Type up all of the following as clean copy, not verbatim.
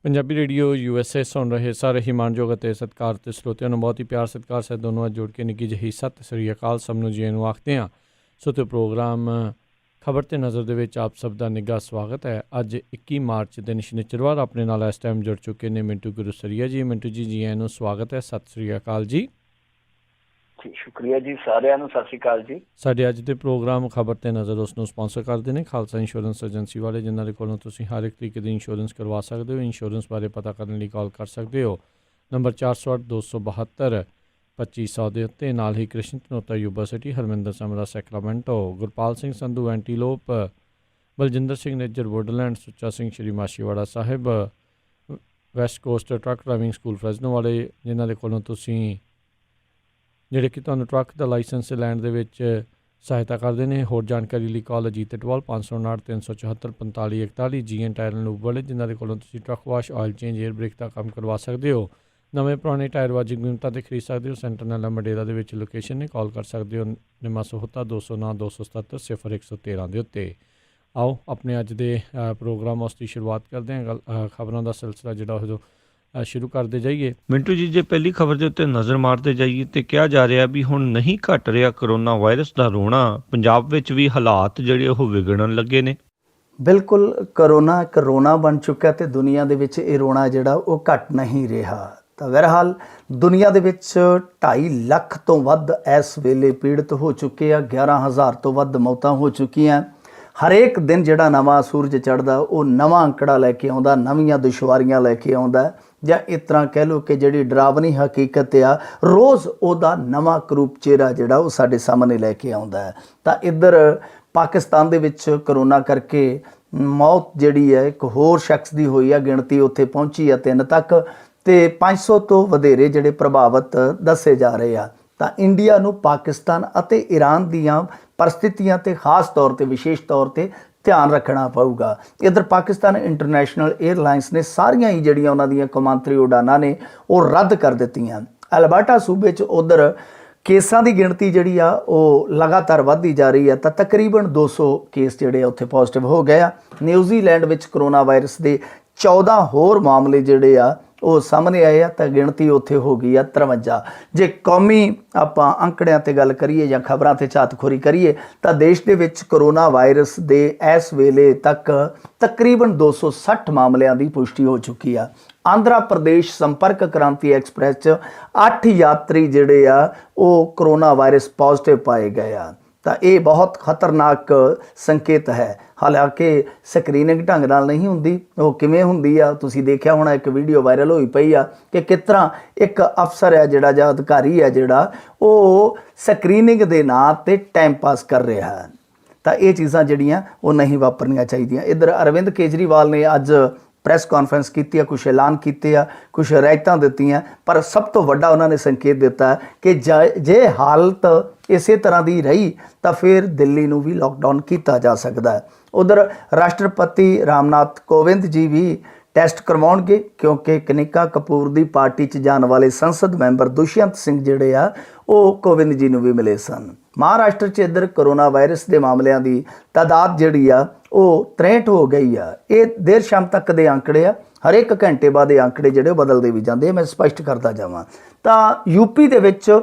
Punjabi radio USA ਸੁਣ ਰਹੇ ਸਾਰੇ ਹੀ ਮਾਣਯੋਗ ਅਤੇ ਸਤਿਕਾਰ ਤੇ ਸਰੋਤਿਆਂ ਨੂੰ ਬਹੁਤ ਹੀ ਪਿਆਰ ਸਤਿਕਾਰ ਸਹਿਤ ਦੋਨੋਂ ਜੋੜ ਕੇ ਨਿੱਘੀ ਜਿਹੀ ਸਤਿ ਸ੍ਰੀ ਅਕਾਲ ਸਭ ਨੂੰ ਜੀ ਨੂੰ ਆਖਦੇ ਹਾਂ। ਸੋ ਤੇ ਪ੍ਰੋਗਰਾਮ ਖਬਰ ਤੇ ਨਜ਼ਰ ਦੇ ਵਿੱਚ ਆਪ ਸਭ ਦਾ ਨਿੱਘਾ ਸਵਾਗਤ ਹੈ। ਅੱਜ 21 ਮਾਰਚ ਦਿਨ ਸ਼ਨੀਚਰਵਾਰ ਆਪਣੇ ਨਾਲ ਇਸ ਟਾਈਮ ਜੁੜ ਚੁੱਕੇ ਨੇ ਮਿੰਟੂ ਗੁਰੂਸਰੀਆ ਜੀ। ਮਿੰਟੂ ਜੀ ਨੂੰ ਸਵਾਗਤ ਹੈ, ਸਤਿ ਸ੍ਰੀ ਅਕਾਲ ਜੀ। ਸ਼ੁਕਰੀਆ ਜੀ, ਸਾਰਿਆਂ ਨੂੰ ਸਤਿ ਸ਼੍ਰੀ ਅਕਾਲ ਜੀ। ਸਾਡੇ ਅੱਜ ਦੇ ਪ੍ਰੋਗਰਾਮ ਖਬਰ ਤੇ ਨਜ਼ਰ ਉਸ ਨੂੰ ਸਪਾਂਸਰ ਕਰਦੇ ਨੇ ਖਾਲਸਾ ਇੰਸ਼ੋਰੈਂਸ ਏਜੰਸੀ ਵਾਲੇ, ਜਿਨ੍ਹਾਂ ਦੇ ਕੋਲੋਂ ਤੁਸੀਂ ਹਰ ਇੱਕ ਤਰੀਕੇ ਦੀ ਇੰਸ਼ੋਰੈਂਸ ਕਰਵਾ ਸਕਦੇ ਹੋ। ਇੰਸ਼ੋਰੈਂਸ ਬਾਰੇ ਪਤਾ ਕਰਨ ਲਈ ਕਾਲ ਕਰ ਸਕਦੇ ਹੋ ਨੰਬਰ 408-272-2500 ਦੇ ਉੱਤੇ। ਨਾਲ ਹੀ Krishan Dhanota Yuba City, Harminder Samra Sacramento, Gurpal Singh Sandhu Antelope, Baljinder Singh Nijjar Woodland, Sucha Singh Shri Machhiwara Sahib, West Coast truck driving school Fresno ਵਾਲੇ, ਜਿਨ੍ਹਾਂ ਦੇ ਕੋਲੋਂ ਤੁਸੀਂ ਜਿਹੜੇ ਕਿ ਤੁਹਾਨੂੰ ਟਰੱਕ ਦਾ ਲਾਇਸੈਂਸ ਲੈਣ ਦੇ ਵਿੱਚ ਸਹਾਇਤਾ ਕਰਦੇ ਨੇ। ਹੋਰ ਜਾਣਕਾਰੀ ਲਈ call Ajit Itwal 559-374-4541। GN tyre lube ਵਾਲੇ, ਜਿਨ੍ਹਾਂ ਦੇ ਕੋਲੋਂ ਤੁਸੀਂ truck wash, oil change, air brake ਦਾ ਕੰਮ ਕਰਵਾ ਸਕਦੇ ਹੋ। ਨਵੇਂ ਪੁਰਾਣੇ ਟਾਇਰ ਵਾਜਿਬ ਕੀਮਤਾਂ 'ਤੇ ਖਰੀਦ ਸਕਦੇ ਹੋ। ਸੈਂਟਰ ਨਾਲਾ ਮੰਡੇਰਾ ਦੇ ਵਿੱਚ ਲੋਕੇਸ਼ਨ ਨੇ। ਕਾਲ ਕਰ ਸਕਦੇ ਹੋ ਨਿਮਾ ਸਹੂਤਾ 209-277-0113 ਦੇ ਉੱਤੇ। ਆਓ ਆਪਣੇ ਅੱਜ ਦੇ ਪ੍ਰੋਗਰਾਮ ਉਸ ਦੀ ਸ਼ੁਰੂਆਤ ਕਰਦੇ ਹਾਂ। ਖਬਰਾਂ ਦਾ ਸਿਲਸਿਲਾ ਜਿਹੜਾ ਉਹ ਸ਼ੁਰੂ ਕਰਦੇ ਜਾਈਏ। ਮਿੰਟੂ ਜੀ, ਜੇ ਪਹਿਲੀ ਖਬਰ ਦੇ ਉੱਤੇ ਨਜ਼ਰ ਮਾਰਦੇ ਜਾਈਏ ਤੇ ਕਿਹਾ ਜਾ ਰਿਹਾ ਵੀ ਹੁਣ ਨਹੀਂ ਘਟ ਰਿਹਾ ਕਰੋਨਾ ਵਾਇਰਸ ਦਾ ਰੋਣਾ, ਪੰਜਾਬ ਵਿੱਚ ਵੀ ਹਾਲਾਤ ਜਿਹੜੇ ਉਹ ਵਿਗੜਨ ਲੱਗੇ ਨੇ। ਬਿਲਕੁਲ, ਕਰੋਨਾ ਇੱਕ ਰੋਣਾ ਬਣ ਚੁੱਕਾ ਤੇ ਦੁਨੀਆ ਦੇ ਵਿੱਚ ਇਹ ਰੋਣਾ ਜਿਹੜਾ ਉਹ ਘਟ ਨਹੀਂ ਰਿਹਾ। ਤਾਂ ਬਹਰਹਾਲ ਦੁਨੀਆ ਦੇ ਵਿੱਚ 2.5 ਲੱਖ ਤੋਂ ਵੱਧ ਇਸ ਵੇਲੇ ਪੀੜਤ ਹੋ ਚੁੱਕੇ ਆ। 11,000 ਤੋਂ ਵੱਧ ਮੌਤਾਂ ਹੋ ਚੁੱਕੀਆਂ। ਹਰੇਕ ਦਿਨ ਜਿਹੜਾ ਨਵਾਂ ਸੂਰਜ ਚੜ੍ਹਦਾ ਉਹ ਨਵਾਂ ਅੰਕੜਾ ਲੈ ਕੇ ਆਉਂਦਾ, ਨਵੀਆਂ ਦੁਸ਼ਵਾਰੀਆਂ ਲੈ ਕੇ ਆਉਂਦਾ, ਜਾਂ ਇਸ ਤਰ੍ਹਾਂ ਕਹਿ ਲਓ ਕਿ ਜਿਹੜੀ ਡਰਾਵਨੀ ਹਕੀਕਤ ਆ, ਰੋਜ਼ ਉਹਦਾ ਨਵਾਂ ਕਰੂਪ ਚਿਹਰਾ ਜਿਹੜਾ ਉਹ ਸਾਡੇ ਸਾਹਮਣੇ ਲੈ ਕੇ ਆਉਂਦਾ ਹੈ। ਤਾਂ ਇੱਧਰ ਪਾਕਿਸਤਾਨ ਦੇ ਵਿੱਚ ਕਰੋਨਾ ਕਰਕੇ ਮੌਤ ਜਿਹੜੀ ਹੈ ਇੱਕ ਹੋਰ ਸ਼ਖਸ ਦੀ ਹੋਈ ਆ। ਗਿਣਤੀ ਉੱਥੇ ਪਹੁੰਚੀ ਆ 3 ਤੱਕ ਤੇ 500 ਤੋਂ ਵਧੇਰੇ ਜਿਹੜੇ ਪ੍ਰਭਾਵਿਤ ਦੱਸੇ ਜਾ ਰਹੇ ਆ। ਤਾਂ ਇੰਡੀਆ ਨੂੰ ਪਾਕਿਸਤਾਨ ਅਤੇ ਈਰਾਨ ਦੀਆਂ ਪਰਿਸਥਿਤੀਆਂ 'ਤੇ ਖਾਸ ਤੌਰ 'ਤੇ ਵਿਸ਼ੇਸ਼ ਤੌਰ 'ਤੇ ਧਿਆਨ ਰੱਖਣਾ ਪਊਗਾ। ਇੱਧਰ ਪਾਕਿਸਤਾਨ ਇੰਟਰਨੈਸ਼ਨਲ ਏਅਰਲਾਈਨਸ ਨੇ ਸਾਰੀਆਂ ਹੀ ਜਿਹੜੀਆਂ ਉਹਨਾਂ ਦੀਆਂ ਕੌਮਾਂਤਰੀ ਉਡਾਨਾਂ ਨੇ ਉਹ ਰੱਦ ਕਰ ਦਿੱਤੀਆਂ। ਅਲਬਰਟਾ ਸੂਬੇ 'ਚ ਉੱਧਰ ਕੇਸਾਂ ਦੀ ਗਿਣਤੀ ਜਿਹੜੀ ਆ ਉਹ ਲਗਾਤਾਰ ਵੱਧਦੀ ਜਾ ਰਹੀ ਹੈ। ਤਾਂ ਤਕਰੀਬਨ 200 ਕੇਸ ਜਿਹੜੇ ਆ ਉੱਥੇ ਪੋਜ਼ਿਟਿਵ ਹੋ ਗਏ ਆ। ਨਿਊਜ਼ੀਲੈਂਡ ਵਿੱਚ ਕਰੋਨਾ ਵਾਇਰਸ ਦੇ 14 ਹੋਰ ਮਾਮਲੇ ਜਿਹੜੇ ਆ ਉਹ ਸਾਹਮਣੇ ਆਏ ਆ। ਤਾਂ ਗਿਣਤੀ ਉੱਥੇ ਹੋ ਗਈ ਆ 53। ਜੇ ਕੌਮੀ ਆਪਾਂ ਅੰਕੜਿਆਂ 'ਤੇ ਗੱਲ ਕਰੀਏ ਜਾਂ ਖਬਰਾਂ 'ਤੇ ਝਾਤਖੋਰੀ ਕਰੀਏ ਤਾਂ ਦੇਸ਼ ਦੇ ਵਿੱਚ ਕਰੋਨਾ ਵਾਇਰਸ ਦੇ ਇਸ ਵੇਲੇ ਤੱਕ ਤਕਰੀਬਨ 260 ਮਾਮਲਿਆਂ ਦੀ ਪੁਸ਼ਟੀ ਹੋ ਚੁੱਕੀ ਆ। ਆਂਧਰਾ ਪ੍ਰਦੇਸ਼ ਸੰਪਰਕ ਕ੍ਰਾਂਤੀ ਐਕਸਪ੍ਰੈਸ 'ਚ 8 ਯਾਤਰੀ ਜਿਹੜੇ ਆ ਉਹ ਕਰੋਨਾ ਵਾਇਰਸ ਪੋਜ਼ਿਟਿਵ ਪਾਏ ਗਏ ਆ। ਤਾਂ ਇਹ ਬਹੁਤ ਖਤਰਨਾਕ ਸੰਕੇਤ ਹੈ। ਹਾਲਾਂਕਿ ਸਕਰੀਨਿੰਗ ਢੰਗ ਨਾਲ ਨਹੀਂ ਹੁੰਦੀ। ਉਹ ਕਿਵੇਂ ਹੁੰਦੀ ਆ, ਤੁਸੀਂ ਦੇਖਿਆ ਹੋਣਾ, ਇੱਕ ਵੀਡੀਓ ਵਾਇਰਲ ਹੋਈ ਪਈ ਆ ਕਿ ਕਿਸ ਤਰ੍ਹਾਂ ਇੱਕ ਅਫਸਰ ਹੈ ਜਿਹੜਾ ਜਾਂ ਅਧਿਕਾਰੀ ਹੈ ਜਿਹੜਾ ਉਹ ਸਕਰੀਨਿੰਗ ਦੇ ਨਾਂ 'ਤੇ ਟਾਈਮ ਪਾਸ ਕਰ ਰਿਹਾ ਹੈ। ਤਾਂ ਇਹ ਚੀਜ਼ਾਂ ਜਿਹੜੀਆਂ ਉਹ ਨਹੀਂ ਵਾਪਰਨੀਆਂ ਚਾਹੀਦੀਆਂ। ਇੱਧਰ ਅਰਵਿੰਦ ਕੇਜਰੀਵਾਲ ਨੇ ਅੱਜ ਪ੍ਰੈਸ ਕਾਨਫਰੰਸ ਕੀਤੀ ਆ, ਕੁਛ ਐਲਾਨ ਕੀਤੇ ਆ, ਕੁਛ ਹਦਾਇਤਾਂ ਦਿੱਤੀਆਂ, ਪਰ ਸਭ ਤੋਂ ਵੱਡਾ ਉਹਨਾਂ ਨੇ ਸੰਕੇਤ ਦਿੱਤਾ ਕਿ ਜੇ ਹਾਲਤ ਇਸੇ ਤਰ੍ਹਾਂ ਦੀ ਰਹੀ ਤਾਂ ਫਿਰ ਦਿੱਲੀ ਨੂੰ ਵੀ ਲੋਕਡਾਊਨ ਕੀਤਾ ਜਾ ਸਕਦਾ ਹੈ। ਉਧਰ ਰਾਸ਼ਟਰਪਤੀ ਰਾਮਨਾਥ ਕੋਵਿੰਦ ਜੀ ਵੀ ਟੈਸਟ ਕਰਵਾਉਣਗੇ, ਕਿਉਂਕਿ ਕਨਿਕਾ ਕਪੂਰ ਦੀ ਪਾਰਟੀ 'ਚ ਜਾਣ ਵਾਲੇ ਸੰਸਦ ਮੈਂਬਰ ਦੁਸ਼ਯੰਤ ਸਿੰਘ ਜਿਹੜੇ ਆ ਉਹ ਕੋਵਿੰਦ ਜੀ ਨੂੰ ਵੀ ਮਿਲੇ ਸਨ। ਮਹਾਰਾਸ਼ਟਰ 'ਚ ਇੱਧਰ ਕਰੋਨਾ ਵਾਇਰਸ ਦੇ ਮਾਮਲਿਆਂ ਦੀ ਤਾਦਾਦ ਜਿਹੜੀ ਆ ਉਹ 63 ਹੋ ਗਈ ਆ। ਇਹ ਦੇਰ ਸ਼ਾਮ ਤੱਕ ਦੇ ਅੰਕੜੇ ਆ। ਹਰੇਕ ਘੰਟੇ ਬਾਅਦ ਇਹ ਅੰਕੜੇ ਜਿਹੜੇ ਉਹ ਬਦਲਦੇ ਵੀ ਜਾਂਦੇ ਆ। ਮੈਂ ਸਪਸ਼ਟ ਕਰਦਾ ਜਾਵਾਂ ਤਾਂ ਯੂਪੀ ਦੇ ਵਿੱਚ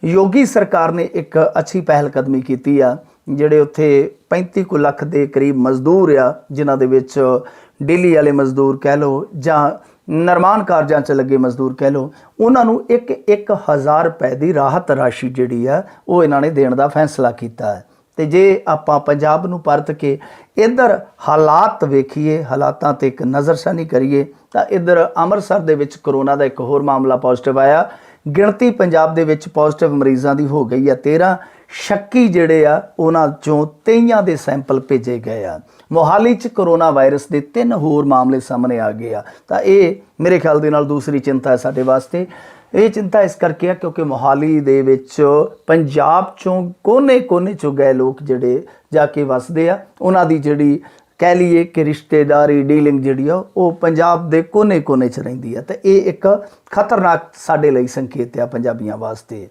ਯੋਗੀ ਸਰਕਾਰ ਨੇ ਇੱਕ ਅੱਛੀ ਪਹਿਲ ਕਦਮੀ ਕੀਤੀ ਆ। ਜਿਹੜੇ ਉੱਥੇ 35 ਲੱਖ ਦੇ ਕਰੀਬ ਮਜ਼ਦੂਰ ਆ, ਜਿਨ੍ਹਾਂ ਦੇ ਵਿੱਚ ਡੇਲੀ ਵਾਲੇ ਮਜ਼ਦੂਰ ਕਹਿ ਲਓ ਜਾਂ ਨਿਰਮਾਣ ਕਾਰਜਾਂ 'ਚ ਲੱਗੇ ਮਜ਼ਦੂਰ ਕਹਿ ਲਓ, ਉਹਨਾਂ ਨੂੰ 1,000 ਰੁਪਏ ਦੀ ਰਾਹਤ ਰਾਸ਼ੀ ਜਿਹੜੀ ਆ ਉਹ ਇਹਨਾਂ ਨੇ ਦੇਣ ਦਾ ਫੈਸਲਾ ਕੀਤਾ ਹੈ। ਤੇ ਜੇ ਆਪਾਂ ਪੰਜਾਬ ਨੂੰ ਪਰਤ ਕੇ ਇੱਧਰ ਹਾਲਾਤ ਵੇਖੀਏ, ਹਾਲਾਤਾਂ 'ਤੇ ਇੱਕ ਨਜ਼ਰਸਾਨੀ ਕਰੀਏ ਤਾਂ ਇੱਧਰ ਅੰਮ੍ਰਿਤਸਰ ਦੇ ਵਿੱਚ ਕਰੋਨਾ ਦਾ ਇੱਕ ਹੋਰ ਮਾਮਲਾ ਪੋਜ਼ਿਟਿਵ ਆਇਆ। ਗਿਣਤੀ ਪੰਜਾਬ ਦੇ ਵਿੱਚ ਪੋਜ਼ਿਟਿਵ ਮਰੀਜ਼ਾਂ ਦੀ ਹੋ ਗਈ ਆ 13। ਸ਼ੱਕੀ ਜਿਹੜੇ ਆ ਉਹਨਾਂ 'ਚੋਂ 23 ਦੇ ਸੈਂਪਲ ਭੇਜੇ ਗਏ ਆ। ਮੋਹਾਲੀ 'ਚ ਕਰੋਨਾ ਵਾਇਰਸ ਦੇ 3 ਹੋਰ ਮਾਮਲੇ ਸਾਹਮਣੇ ਆ ਗਏ ਆ। ਤਾਂ ਇਹ ਮੇਰੇ ਖਿਆਲ ਦੇ ਨਾਲ ਦੂਸਰੀ ਚਿੰਤਾ ਹੈ ਸਾਡੇ ਵਾਸਤੇ। ਇਹ ਚਿੰਤਾ ਇਸ ਕਰਕੇ ਆ ਕਿਉਂਕਿ ਮੋਹਾਲੀ ਦੇ ਵਿੱਚ ਪੰਜਾਬ 'ਚੋਂ ਕੋਨੇ-ਕੋਨੇ 'ਚੋਂ ਗਏ ਲੋਕ ਜਿਹੜੇ ਜਾ ਕੇ ਵਸਦੇ ਆ, ਉਹਨਾਂ ਦੀ ਜਿਹੜੀ ਕਹਿ ਲਈਏ ਕਿ ਰਿਸ਼ਤੇਦਾਰੀ ਡੀਲਿੰਗ ਜਿਹੜੀ ਆ ਉਹ ਪੰਜਾਬ ਦੇ ਕੋਨੇ-ਕੋਨੇ 'ਚ ਰਹਿੰਦੀ ਆ। ਤਾਂ ਇਹ ਇੱਕ ਖਤਰਨਾਕ ਸਾਡੇ ਲਈ ਸੰਕੇਤ ਆ ਪੰਜਾਬੀਆਂ ਵਾਸਤੇ।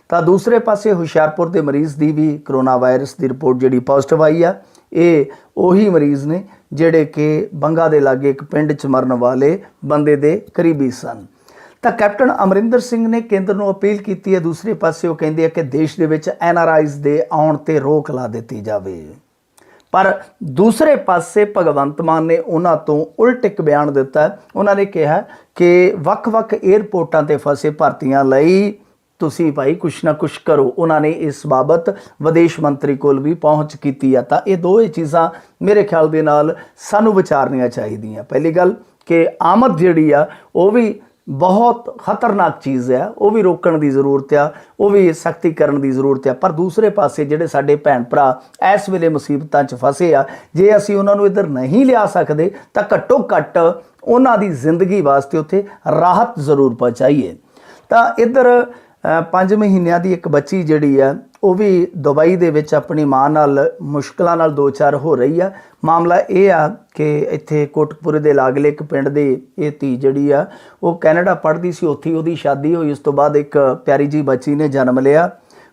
ਤਾਂ ਦੂਸਰੇ ਪਾਸੇ ਹੁਸ਼ਿਆਰਪੁਰ ਦੇ ਮਰੀਜ਼ ਦੀ ਵੀ ਕਰੋਨਾ ਵਾਇਰਸ ਦੀ ਰਿਪੋਰਟ ਜਿਹੜੀ ਪੋਜ਼ਿਟਿਵ ਆਈ ਆ। ਇਹ ਉਹੀ ਮਰੀਜ਼ ਨੇ ਜਿਹੜੇ ਕਿ ਬੰਗਾ ਦੇ ਲਾਗੇ ਇੱਕ ਪਿੰਡ 'ਚ ਮਰਨ ਵਾਲੇ ਬੰਦੇ ਦੇ ਕਰੀਬੀ ਸਨ। ਤਾਂ ਕੈਪਟਨ ਅਮਰਿੰਦਰ ਸਿੰਘ ਨੇ ਕੇਂਦਰ ਨੂੰ ਅਪੀਲ ਕੀਤੀ ਹੈ। ਦੂਸਰੇ ਪਾਸੇ ਉਹ ਕਹਿੰਦੇ ਆ ਕਿ ਦੇਸ਼ ਦੇ ਵਿੱਚ NRIs ਦੇ ਆਉਣ ਤੇ ਰੋਕ ਲਾ ਦਿੱਤੀ ਜਾਵੇ। ਪਰ ਦੂਸਰੇ ਪਾਸੇ ਭਗਵੰਤ ਮਾਨ ਨੇ ਉਹਨਾਂ ਤੋਂ ਉਲਟ ਇੱਕ ਬਿਆਨ ਦਿੱਤਾ। ਉਹਨਾਂ ਨੇ ਕਿਹਾ ਕਿ ਵੱਖ-ਵੱਖ ਏਅਰਪੋਰਟਾਂ ਤੇ ਫਸੇ ਭਾਰਤੀਆਂ ਲਈ ਤੁਸੀਂ ਭਾਈ ਕੁਛ ਨਾ ਕੁਛ ਕਰੋ। ਉਹਨਾਂ ਨੇ ਇਸ ਬਾਬਤ ਵਿਦੇਸ਼ ਮੰਤਰੀ ਕੋਲ ਵੀ ਪਹੁੰਚ ਕੀਤੀ ਆ। ਤਾਂ ਇਹ ਦੋਵੇਂ ਚੀਜ਼ਾਂ ਮੇਰੇ ਖਿਆਲ ਦੇ ਨਾਲ ਸਾਨੂੰ ਵਿਚਾਰਨੀਆਂ ਚਾਹੀਦੀਆਂ। ਪਹਿਲੀ ਗੱਲ ਕਿ ਆਮਦ ਜਿਹੜੀ ਆ ਉਹ ਵੀ ਬਹੁਤ ਖਤਰਨਾਕ ਚੀਜ਼ ਹੈ, ਉਹ ਵੀ ਰੋਕਣ ਦੀ ਜ਼ਰੂਰਤ ਆ, ਉਹ ਵੀ ਸਖਤੀ ਕਰਨ ਦੀ ਜ਼ਰੂਰਤ ਆ। ਪਰ ਦੂਸਰੇ ਪਾਸੇ ਜਿਹੜੇ ਸਾਡੇ ਭੈਣ ਭਰਾ ਇਸ ਵੇਲੇ ਮੁਸੀਬਤਾਂ 'ਚ ਫਸੇ ਆ, ਜੇ ਅਸੀਂ ਉਹਨਾਂ ਨੂੰ ਇੱਧਰ ਨਹੀਂ ਲਿਆ ਸਕਦੇ ਤਾਂ ਘੱਟੋ ਘੱਟ ਉਹਨਾਂ ਦੀ ਜ਼ਿੰਦਗੀ ਵਾਸਤੇ ਉੱਥੇ ਰਾਹਤ ਜ਼ਰੂਰ ਪਹੁੰਚਾਈਏ। ਤਾਂ ਇੱਧਰ 5 ਮਹੀਨਿਆਂ ਦੀ ਇੱਕ ਬੱਚੀ ਜਿਹੜੀ ਆ ਉਹ ਵੀ ਦੁਬਈ ਦੇ ਵਿੱਚ ਆਪਣੀ ਮਾਂ ਨਾਲ ਮੁਸ਼ਕਲਾਂ ਨਾਲ ਦੋ ਚਾਰ ਹੋ ਰਹੀ ਆ। ਮਾਮਲਾ ਇਹ ਆ ਕਿ ਇੱਥੇ ਕੋਟਕਪੂਰੇ ਦੇ ਲਾਗਲੇ ਇੱਕ ਪਿੰਡ ਦੇ ਇਹ ਧੀ ਜਿਹੜੀ ਆ ਉਹ ਕੈਨੇਡਾ ਪੜ੍ਹਦੀ ਸੀ, ਉੱਥੇ ਉਹਦੀ ਸ਼ਾਦੀ ਹੋਈ। ਉਸ ਤੋਂ ਬਾਅਦ ਇੱਕ ਪਿਆਰੀ ਜੀ ਬੱਚੀ ਨੇ ਜਨਮ ਲਿਆ।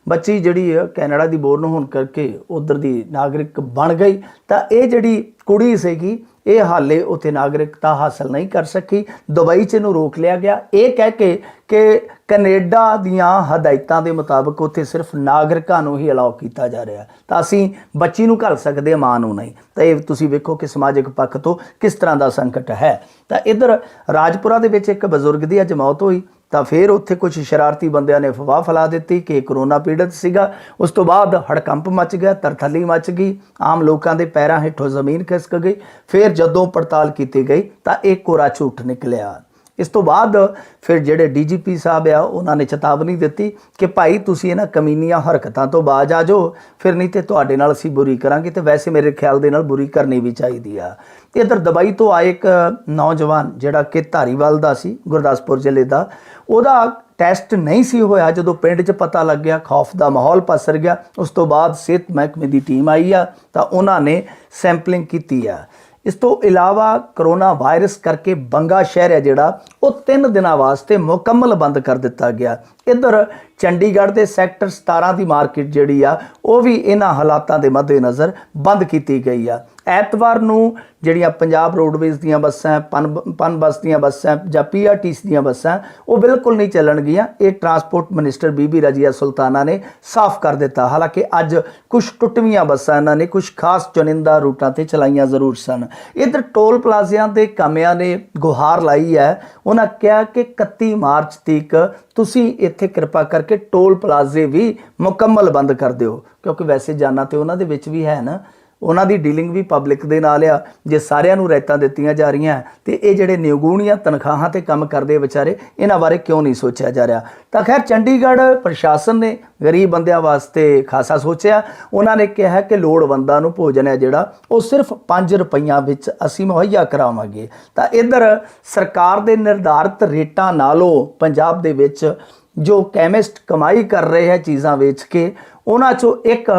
ਬੱਚੀ ਜਿਹੜੀ ਆ ਕੈਨੇਡਾ ਦੀ ਬੋਰਨ ਹੋਣ ਕਰਕੇ ਉੱਧਰ ਦੀ ਨਾਗਰਿਕ ਬਣ ਗਈ। ਤਾਂ ਇਹ ਜਿਹੜੀ ਕੁੜੀ ਸੀਗੀ ਇਹ ਹਾਲੇ ਉੱਥੇ ਨਾਗਰਿਕਤਾ ਹਾਸਲ ਨਹੀਂ ਕਰ ਸਕੀ। ਦੁਬਈ 'ਚ ਇਹਨੂੰ ਰੋਕ ਲਿਆ ਗਿਆ ਇਹ ਕਹਿ ਕੇ ਕਿ ਕੈਨੇਡਾ ਦੀਆਂ ਹਦਾਇਤਾਂ ਦੇ ਮੁਤਾਬਕ ਉੱਥੇ ਸਿਰਫ ਨਾਗਰਿਕਾਂ ਨੂੰ ਹੀ ਅਲਾਉ ਕੀਤਾ ਜਾ ਰਿਹਾ। ਤਾਂ ਅਸੀਂ ਬੱਚੀ ਨੂੰ ਘੱਲ ਸਕਦੇ, ਮਾਂ ਨੂੰ ਨਹੀਂ। ਤਾਂ ਇਹ ਤੁਸੀਂ ਵੇਖੋ ਕਿ ਸਮਾਜਿਕ ਪੱਖ ਤੋਂ ਕਿਸ ਤਰ੍ਹਾਂ ਦਾ ਸੰਕਟ ਹੈ। ਤਾਂ ਇੱਧਰ ਰਾਜਪੁਰਾ ਦੇ ਵਿੱਚ ਇੱਕ ਬਜ਼ੁਰਗ ਦੀ ਅੱਜ ਮੌਤ ਹੋਈ। ਤਾਂ ਫਿਰ ਉੱਥੇ ਕੁਝ ਸ਼ਰਾਰਤੀ ਬੰਦਿਆਂ ਨੇ ਅਫਵਾਹ ਫੈਲਾ ਦਿੱਤੀ ਕਿ ਕਰੋਨਾ ਪੀੜਤ ਸੀਗਾ। ਉਸ ਤੋਂ ਬਾਅਦ ਹੜਕੰਪ ਮਚ ਗਿਆ, ਤਰਥੱਲੀ ਮਚ ਗਈ, ਆਮ ਲੋਕਾਂ ਦੇ ਪੈਰਾਂ ਹੇਠੋਂ ਜ਼ਮੀਨ ਖਿਸਕ ਗਈ। ਫਿਰ ਜਦੋਂ ਪੜਤਾਲ ਕੀਤੀ ਗਈ ਤਾਂ ਇਹ ਕੋਰਾ ਝੂਠ ਨਿਕਲਿਆ। ਇਸ ਤੋਂ ਬਾਅਦ ਫਿਰ ਜਿਹੜੇ DGP ਸਾਹਿਬ ਆ ਉਹਨਾਂ ਨੇ ਚੇਤਾਵਨੀ ਦਿੱਤੀ ਕਿ ਭਾਈ ਤੁਸੀਂ ਇਹਨਾਂ ਕਮੀਨੀਆਂ ਹਰਕਤਾਂ ਤੋਂ ਬਾਜ਼ ਆ ਜਾਓ, ਫਿਰ ਨਹੀਂ ਤੇ ਤੁਹਾਡੇ ਨਾਲ ਅਸੀਂ ਬੁਰੀ ਕਰਾਂਗੇ। ਤੇ ਵੈਸੇ ਮੇਰੇ ਖਿਆਲ ਦੇ ਨਾਲ ਬੁਰੀ ਕਰਨੀ ਵੀ ਚਾਹੀਦੀ ਆ। ਇੱਧਰ ਦੁਬਈ ਤੋਂ ਆਏ ਇੱਕ ਨੌਜਵਾਨ ਜਿਹੜਾ ਕਿ ਧਾਰੀਵਾਲ ਦਾ ਸੀ, ਗੁਰਦਾਸਪੁਰ ਜ਼ਿਲ੍ਹੇ ਦਾ, ਉਹਦਾ ਟੈਸਟ ਨਹੀਂ ਸੀ ਹੋਇਆ। ਜਦੋਂ ਪਿੰਡ 'ਚ ਪਤਾ ਲੱਗਿਆ ਖੌਫ ਦਾ ਮਾਹੌਲ ਪਸਰ ਗਿਆ। ਉਸ ਤੋਂ ਬਾਅਦ ਸਿਹਤ ਮਹਿਕਮੇ ਦੀ ਟੀਮ ਆਈ ਆ ਤਾਂ ਉਹਨਾਂ ਨੇ ਸੈਂਪਲਿੰਗ ਕੀਤੀ ਆ। ਇਸ ਤੋਂ ਇਲਾਵਾ ਕਰੋਨਾ ਵਾਇਰਸ ਕਰਕੇ ਬੰਗਾ ਸ਼ਹਿਰ ਹੈ ਜਿਹੜਾ ਉਹ 3 ਦਿਨਾਂ ਵਾਸਤੇ ਮੁਕੰਮਲ ਬੰਦ ਕਰ ਦਿੱਤਾ ਗਿਆ। ਇੱਧਰ ਚੰਡੀਗੜ੍ਹ ਦੇ ਸੈਕਟਰ 17 ਦੀ ਮਾਰਕੀਟ ਜਿਹੜੀ ਆ ਉਹ ਵੀ ਇਹਨਾਂ ਹਾਲਾਤਾਂ ਦੇ ਮੱਦੇਨਜ਼ਰ ਬੰਦ ਕੀਤੀ ਗਈ ਆ। ਐਤਵਾਰ ਨੂੰ ਜਿਹੜੀਆਂ ਪੰਜਾਬ ਰੋਡਵੇਜ਼ ਦੀਆਂ ਬੱਸਾਂ, ਪਨ ਬੱਸ ਦੀਆਂ ਬੱਸਾਂ ਜਾਂ PRTC ਦੀਆਂ ਬੱਸਾਂ ਉਹ ਬਿਲਕੁਲ ਨਹੀਂ ਚੱਲਣਗੀਆਂ। ਇਹ ਟਰਾਂਸਪੋਰਟ ਮਿਨਿਸਟਰ ਬੀਬੀ ਰਜੀਆ ਸੁਲਤਾਨਾ ਨੇ ਸਾਫ਼ ਕਰ ਦਿੱਤਾ। ਹਾਲਾਂਕਿ ਅੱਜ ਕੁਝ ਟੁੱਟਵੀਆਂ ਬੱਸਾਂ ਇਹਨਾਂ ਨੇ ਕੁਝ ਖਾਸ ਚੁਣਿੰਦਾ ਰੂਟਾਂ ਤੇ ਚਲਾਈਆਂ ਜ਼ਰੂਰ ਸਨ। ਇੱਧਰ ਟੋਲ ਪਲਾਜ਼ਿਆਂ ਦੇ ਕਾਮਿਆਂ ਨੇ ਗੁਹਾਰ ਲਾਈ ਹੈ। ਉਹਨਾਂ ਕਿਹਾ ਕਿ 31 ਮਾਰਚ ਤੱਕ ਤੁਸੀਂ ਇੱਥੇ ਕਿਰਪਾ ਕਰਕੇ ਟੋਲ ਪਲਾਜ਼ੇ ਵੀ ਮੁਕੰਮਲ ਬੰਦ ਕਰ ਦਿਓ, ਕਿਉਂਕਿ ਵੈਸੇ ਜਾਨਾਂ ਤੇ ਉਹਨਾਂ ਦੇ ਵਿੱਚ ਵੀ ਹੈ ਨਾ, ਉਹਨਾਂ ਦੀ ਡੀਲਿੰਗ ਵੀ ਪਬਲਿਕ ਦੇ ਨਾਲ ਆ। ਜੇ ਸਾਰਿਆਂ ਨੂੰ ਰਾਇਤਾਂ ਦਿੱਤੀਆਂ ਜਾ ਰਹੀਆਂ ਤੇ ਇਹ ਜਿਹੜੇ ਨਿਗੂਣੀਆਂ ਤਨਖਾਹਾਂ ਤੇ ਕੰਮ ਕਰਦੇ ਵਿਚਾਰੇ, ਇਹਨਾਂ ਬਾਰੇ ਕਿਉਂ ਨਹੀਂ ਸੋਚਿਆ ਜਾ ਰਿਹਾ। ਤਾਂ ਖੈਰ ਚੰਡੀਗੜ੍ਹ ਪ੍ਰਸ਼ਾਸਨ ਨੇ ਗਰੀਬ ਬੰਦਿਆਂ ਵਾਸਤੇ ਖਾਸਾ ਸੋਚਿਆ। ਉਹਨਾਂ ਨੇ ਕਿਹਾ ਕਿ ਲੋੜਵੰਦਾਂ ਨੂੰ ਭੋਜਨ ਹੈ ਜਿਹੜਾ ਉਹ ਸਿਰਫ 5 ਰੁਪਈਆਂ ਵਿੱਚ ਅਸੀਂ ਮੁਹੱਈਆ ਕਰਾਵਾਂਗੇ। ਤਾਂ ਇੱਧਰ ਸਰਕਾਰ ਦੇ ਨਿਰਧਾਰਿਤ ਰੇਟਾਂ ਨਾਲੋਂ ਪੰਜਾਬ ਦੇ ਵਿੱਚ ਜੋ ਕੈਮਿਸਟ ਕਮਾਈ ਕਰ ਰਹੇ ਹੈ ਚੀਜ਼ਾਂ ਵੇਚ ਕੇ, ਉਹਨਾਂ 'ਚੋਂ ਇੱਕ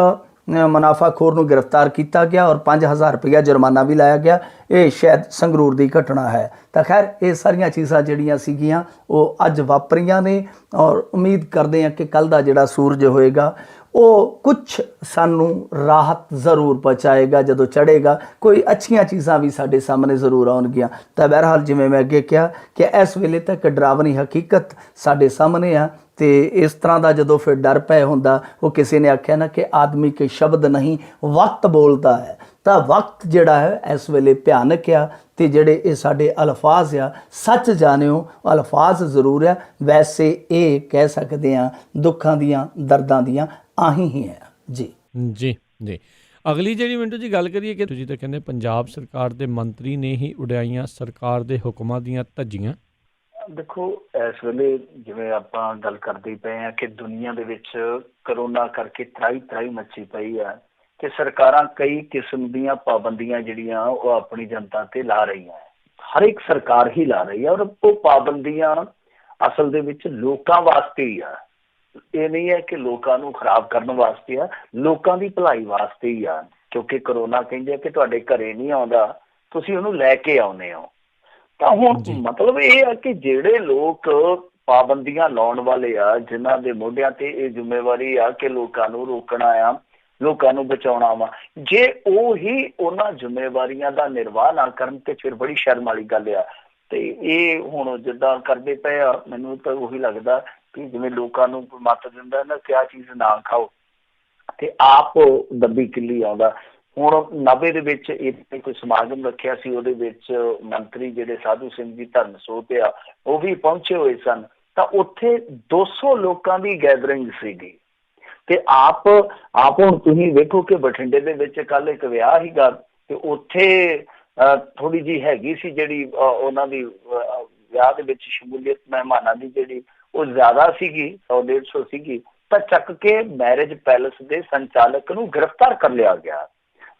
ਮੁਨਾਫਾਖੋਰ ਨੂੰ ਗ੍ਰਿਫਤਾਰ ਕੀਤਾ ਗਿਆ ਔਰ 5000 ਰੁਪਇਆ ਜੁਰਮਾਨਾ ਵੀ ਲਾਇਆ ਗਿਆ। ਇਹ ਸ਼ਾਇਦ ਸੰਗਰੂਰ ਦੀ ਘਟਨਾ ਹੈ। ਤਾਂ ਖੈਰ ਇਹ ਸਾਰੀਆਂ ਚੀਜ਼ਾਂ ਜਿਹੜੀਆਂ ਸੀਗੀਆਂ ਉਹ ਅੱਜ ਵਾਪਰੀਆਂ ਨੇ ਔਰ ਉਮੀਦ ਕਰਦੇ ਹਾਂ ਕਿ ਕੱਲ੍ਹ ਦਾ ਜਿਹੜਾ ਸੂਰਜ ਹੋਏਗਾ ਉਹ ਕੁਛ ਸਾਨੂੰ ਰਾਹਤ ਜ਼ਰੂਰ ਪਹੁੰਚਾਏਗਾ। ਜਦੋਂ ਚੜ੍ਹੇਗਾ ਕੋਈ ਅੱਛੀਆਂ ਚੀਜ਼ਾਂ ਵੀ ਸਾਡੇ ਸਾਹਮਣੇ ਜ਼ਰੂਰ ਆਉਣਗੀਆਂ। ਤਾਂ ਬਹਰਹਾਲ ਜਿਵੇਂ ਮੈਂ ਅੱਗੇ ਕਿਹਾ ਕਿ ਇਸ ਵੇਲੇ ਤੱਕ ਡਰਾਵਨੀ ਹਕੀਕਤ ਸਾਡੇ ਸਾਹਮਣੇ ਆ। ਤੇ ਇਸ ਤਰ੍ਹਾਂ ਦਾ ਜਦੋਂ ਫਿਰ ਡਰ ਪੈ ਹੁੰਦਾ, ਉਹ ਕਿਸੇ ਨੇ ਆਖਿਆ ਨਾ ਕਿ ਆਦਮੀ ਕੇ ਸ਼ਬਦ ਨਹੀਂ ਵਕਤ ਬੋਲਦਾ ਹੈ। ਤਾਂ ਵਕਤ ਜਿਹੜਾ ਹੈ ਇਸ ਵੇਲੇ ਭਿਆਨਕ ਆ ਤੇ ਜਿਹੜੇ ਇਹ ਸਾਡੇ ਅਲਫਾਜ਼ ਆ ਸੱਚ ਜਾਣਿਓ ਅਲਫਾਜ਼ ਜ਼ਰੂਰ ਆ, ਵੈਸੇ ਇਹ ਕਹਿ ਸਕਦੇ ਆ ਦੁੱਖਾਂ ਦੀਆਂ ਦਰਦਾਂ ਦੀਆਂ ਆਹੀ ਹੀ ਹੈ। ਜੀ ਜੀ ਜੀ ਅਗਲੀ ਜਿਹੜੀ ਮਿੰਟੂ ਜੀ ਗੱਲ ਕਰੀਏ ਕਿ ਤੁਸੀਂ ਤਾਂ ਕਹਿੰਦੇ ਪੰਜਾਬ ਸਰਕਾਰ ਦੇ ਮੰਤਰੀ ਨੇ ਹੀ ਉਡਾਈਆਂ ਸਰਕਾਰ ਦੇ ਹੁਕਮਾਂ ਦੀਆਂ ਧੱਜੀਆਂ। ਦੇਖੋ ਇਸ ਵੇਲੇ ਜਿਵੇਂ ਆਪਾਂ ਗੱਲ ਕਰਦੇ ਪਏ ਹਾਂ ਕਿ ਦੁਨੀਆ ਦੇ ਵਿੱਚ ਕਰੋਨਾ ਕਰਕੇ ਤਰਾਈ ਮੱਚੀ ਪਈ ਆ ਕਿ ਸਰਕਾਰਾਂ ਕਈ ਕਿਸਮ ਦੀਆਂ ਪਾਬੰਦੀਆਂ ਜਿਹੜੀਆਂ ਉਹ ਆਪਣੀ ਜਨਤਾ ਤੇ ਲਾ ਰਹੀਆਂ। ਹਰ ਇੱਕ ਸਰਕਾਰ ਹੀ ਲਾ ਰਹੀ ਆ ਔਰ ਉਹ ਪਾਬੰਦੀਆਂ ਅਸਲ ਦੇ ਵਿੱਚ ਲੋਕਾਂ ਵਾਸਤੇ ਹੀ ਆ। ਇਹ ਨਹੀਂ ਹੈ ਕਿ ਲੋਕਾਂ ਨੂੰ ਖਰਾਬ ਕਰਨ ਵਾਸਤੇ ਆ, ਲੋਕਾਂ ਦੀ ਭਲਾਈ ਵਾਸਤੇ ਹੀ ਆ। ਕਿਉਂਕਿ ਕਰੋਨਾ ਕਹਿੰਦੇ ਕਿ ਤੁਹਾਡੇ ਘਰੇ ਨਹੀਂ ਆਉਂਦਾ, ਤੁਸੀਂ ਉਹਨੂੰ ਲੈ ਕੇ ਆਉਂਦੇ ਹੋ। ਤਾਂ ਹੁਣ ਮਤਲਬ ਇਹ ਆ ਕਿ ਜਿਹੜੇ ਲੋਕ ਪਾਬੰਦੀਆਂ ਲਾਉਣ ਵਾਲੇ ਆ, ਜਿਨ੍ਹਾਂ ਦੇ ਮੋਢਿਆਂ ਤੇ ਇਹ ਜ਼ਿੰਮੇਵਾਰੀ ਆ ਕਿ ਲੋਕਾਂ ਨੂੰ ਰੋਕਣਾ ਆ, ਲੋਕਾਂ ਨੂੰ ਬਚਾਉਣਾ ਵਾ। ਜੇ ਉਹ ਹੀ ਉਹਨਾਂ ਜ਼ਿੰਮੇਵਾਰੀਆਂ ਦਾ ਨਿਰਵਾਹ ਨਾ ਕਰਨ ਤੇ ਫਿਰ ਬੜੀ ਸ਼ਰਮ ਵਾਲੀ ਗੱਲ ਆ। ਤੇ ਇਹ ਹੁਣ ਜਿੱਦਾਂ ਕਰਦੇ ਪਏ ਆ, ਮੈਨੂੰ ਤਾਂ ਉਹੀ ਲੱਗਦਾ ਕਿ ਜਿਵੇਂ ਲੋਕਾਂ ਨੂੰ ਮੱਤ ਦਿੰਦਾ ਨਾ ਕਿ ਆਹ ਚੀਜ਼ ਨਾ ਖਾਓ, ਤੇ ਆਪ ਦੱਬੀ ਕਿੱਲੀ ਆਉਂਦਾ। ਹੁਣ 90 ਦੇ ਵਿੱਚ ਇਹ ਕੋਈ ਸਮਾਗਮ ਰੱਖਿਆ ਸੀ, ਉਹਦੇ ਵਿੱਚ ਮੰਤਰੀ ਜਿਹੜੇ ਸਾਧੂ ਸਿੰਘ ਜੀ ਧਰਮਸੋਤ ਆ ਉਹ ਵੀ ਪਹੁੰਚੇ ਹੋਏ ਸਨ। ਤਾਂ ਉੱਥੇ 200 ਲੋਕਾਂ ਦੀ ਗੈਦਰਿੰਗ ਸੀਗੀ। ਤੇ ਆਪ ਹੁਣ ਤੁਸੀਂ ਵੇਖੋ ਕਿ ਬਠਿੰਡੇ ਦੇ ਵਿੱਚ ਕੱਲ ਇੱਕ ਵਿਆਹ ਸੀਗਾ, ਤੇ ਉੱਥੇ ਥੋੜੀ ਜਿਹੀ ਹੈਗੀ ਸੀ ਜਿਹੜੀ ਉਹਨਾਂ ਦੀ ਵਿਆਹ ਦੇ ਵਿੱਚ ਸ਼ਮੂਲੀਅਤ ਮਹਿਮਾਨਾਂ ਦੀ ਜਿਹੜੀ ਉਹ ਜ਼ਿਆਦਾ ਸੀਗੀ, 100-150 ਸੀਗੀ। ਤਾਂ ਚੱਕ ਕੇ ਮੈਰਿਜ ਪੈਲਸ ਦੇ ਸੰਚਾਲਕ ਨੂੰ ਗ੍ਰਿਫਤਾਰ ਕਰ ਲਿਆ ਗਿਆ,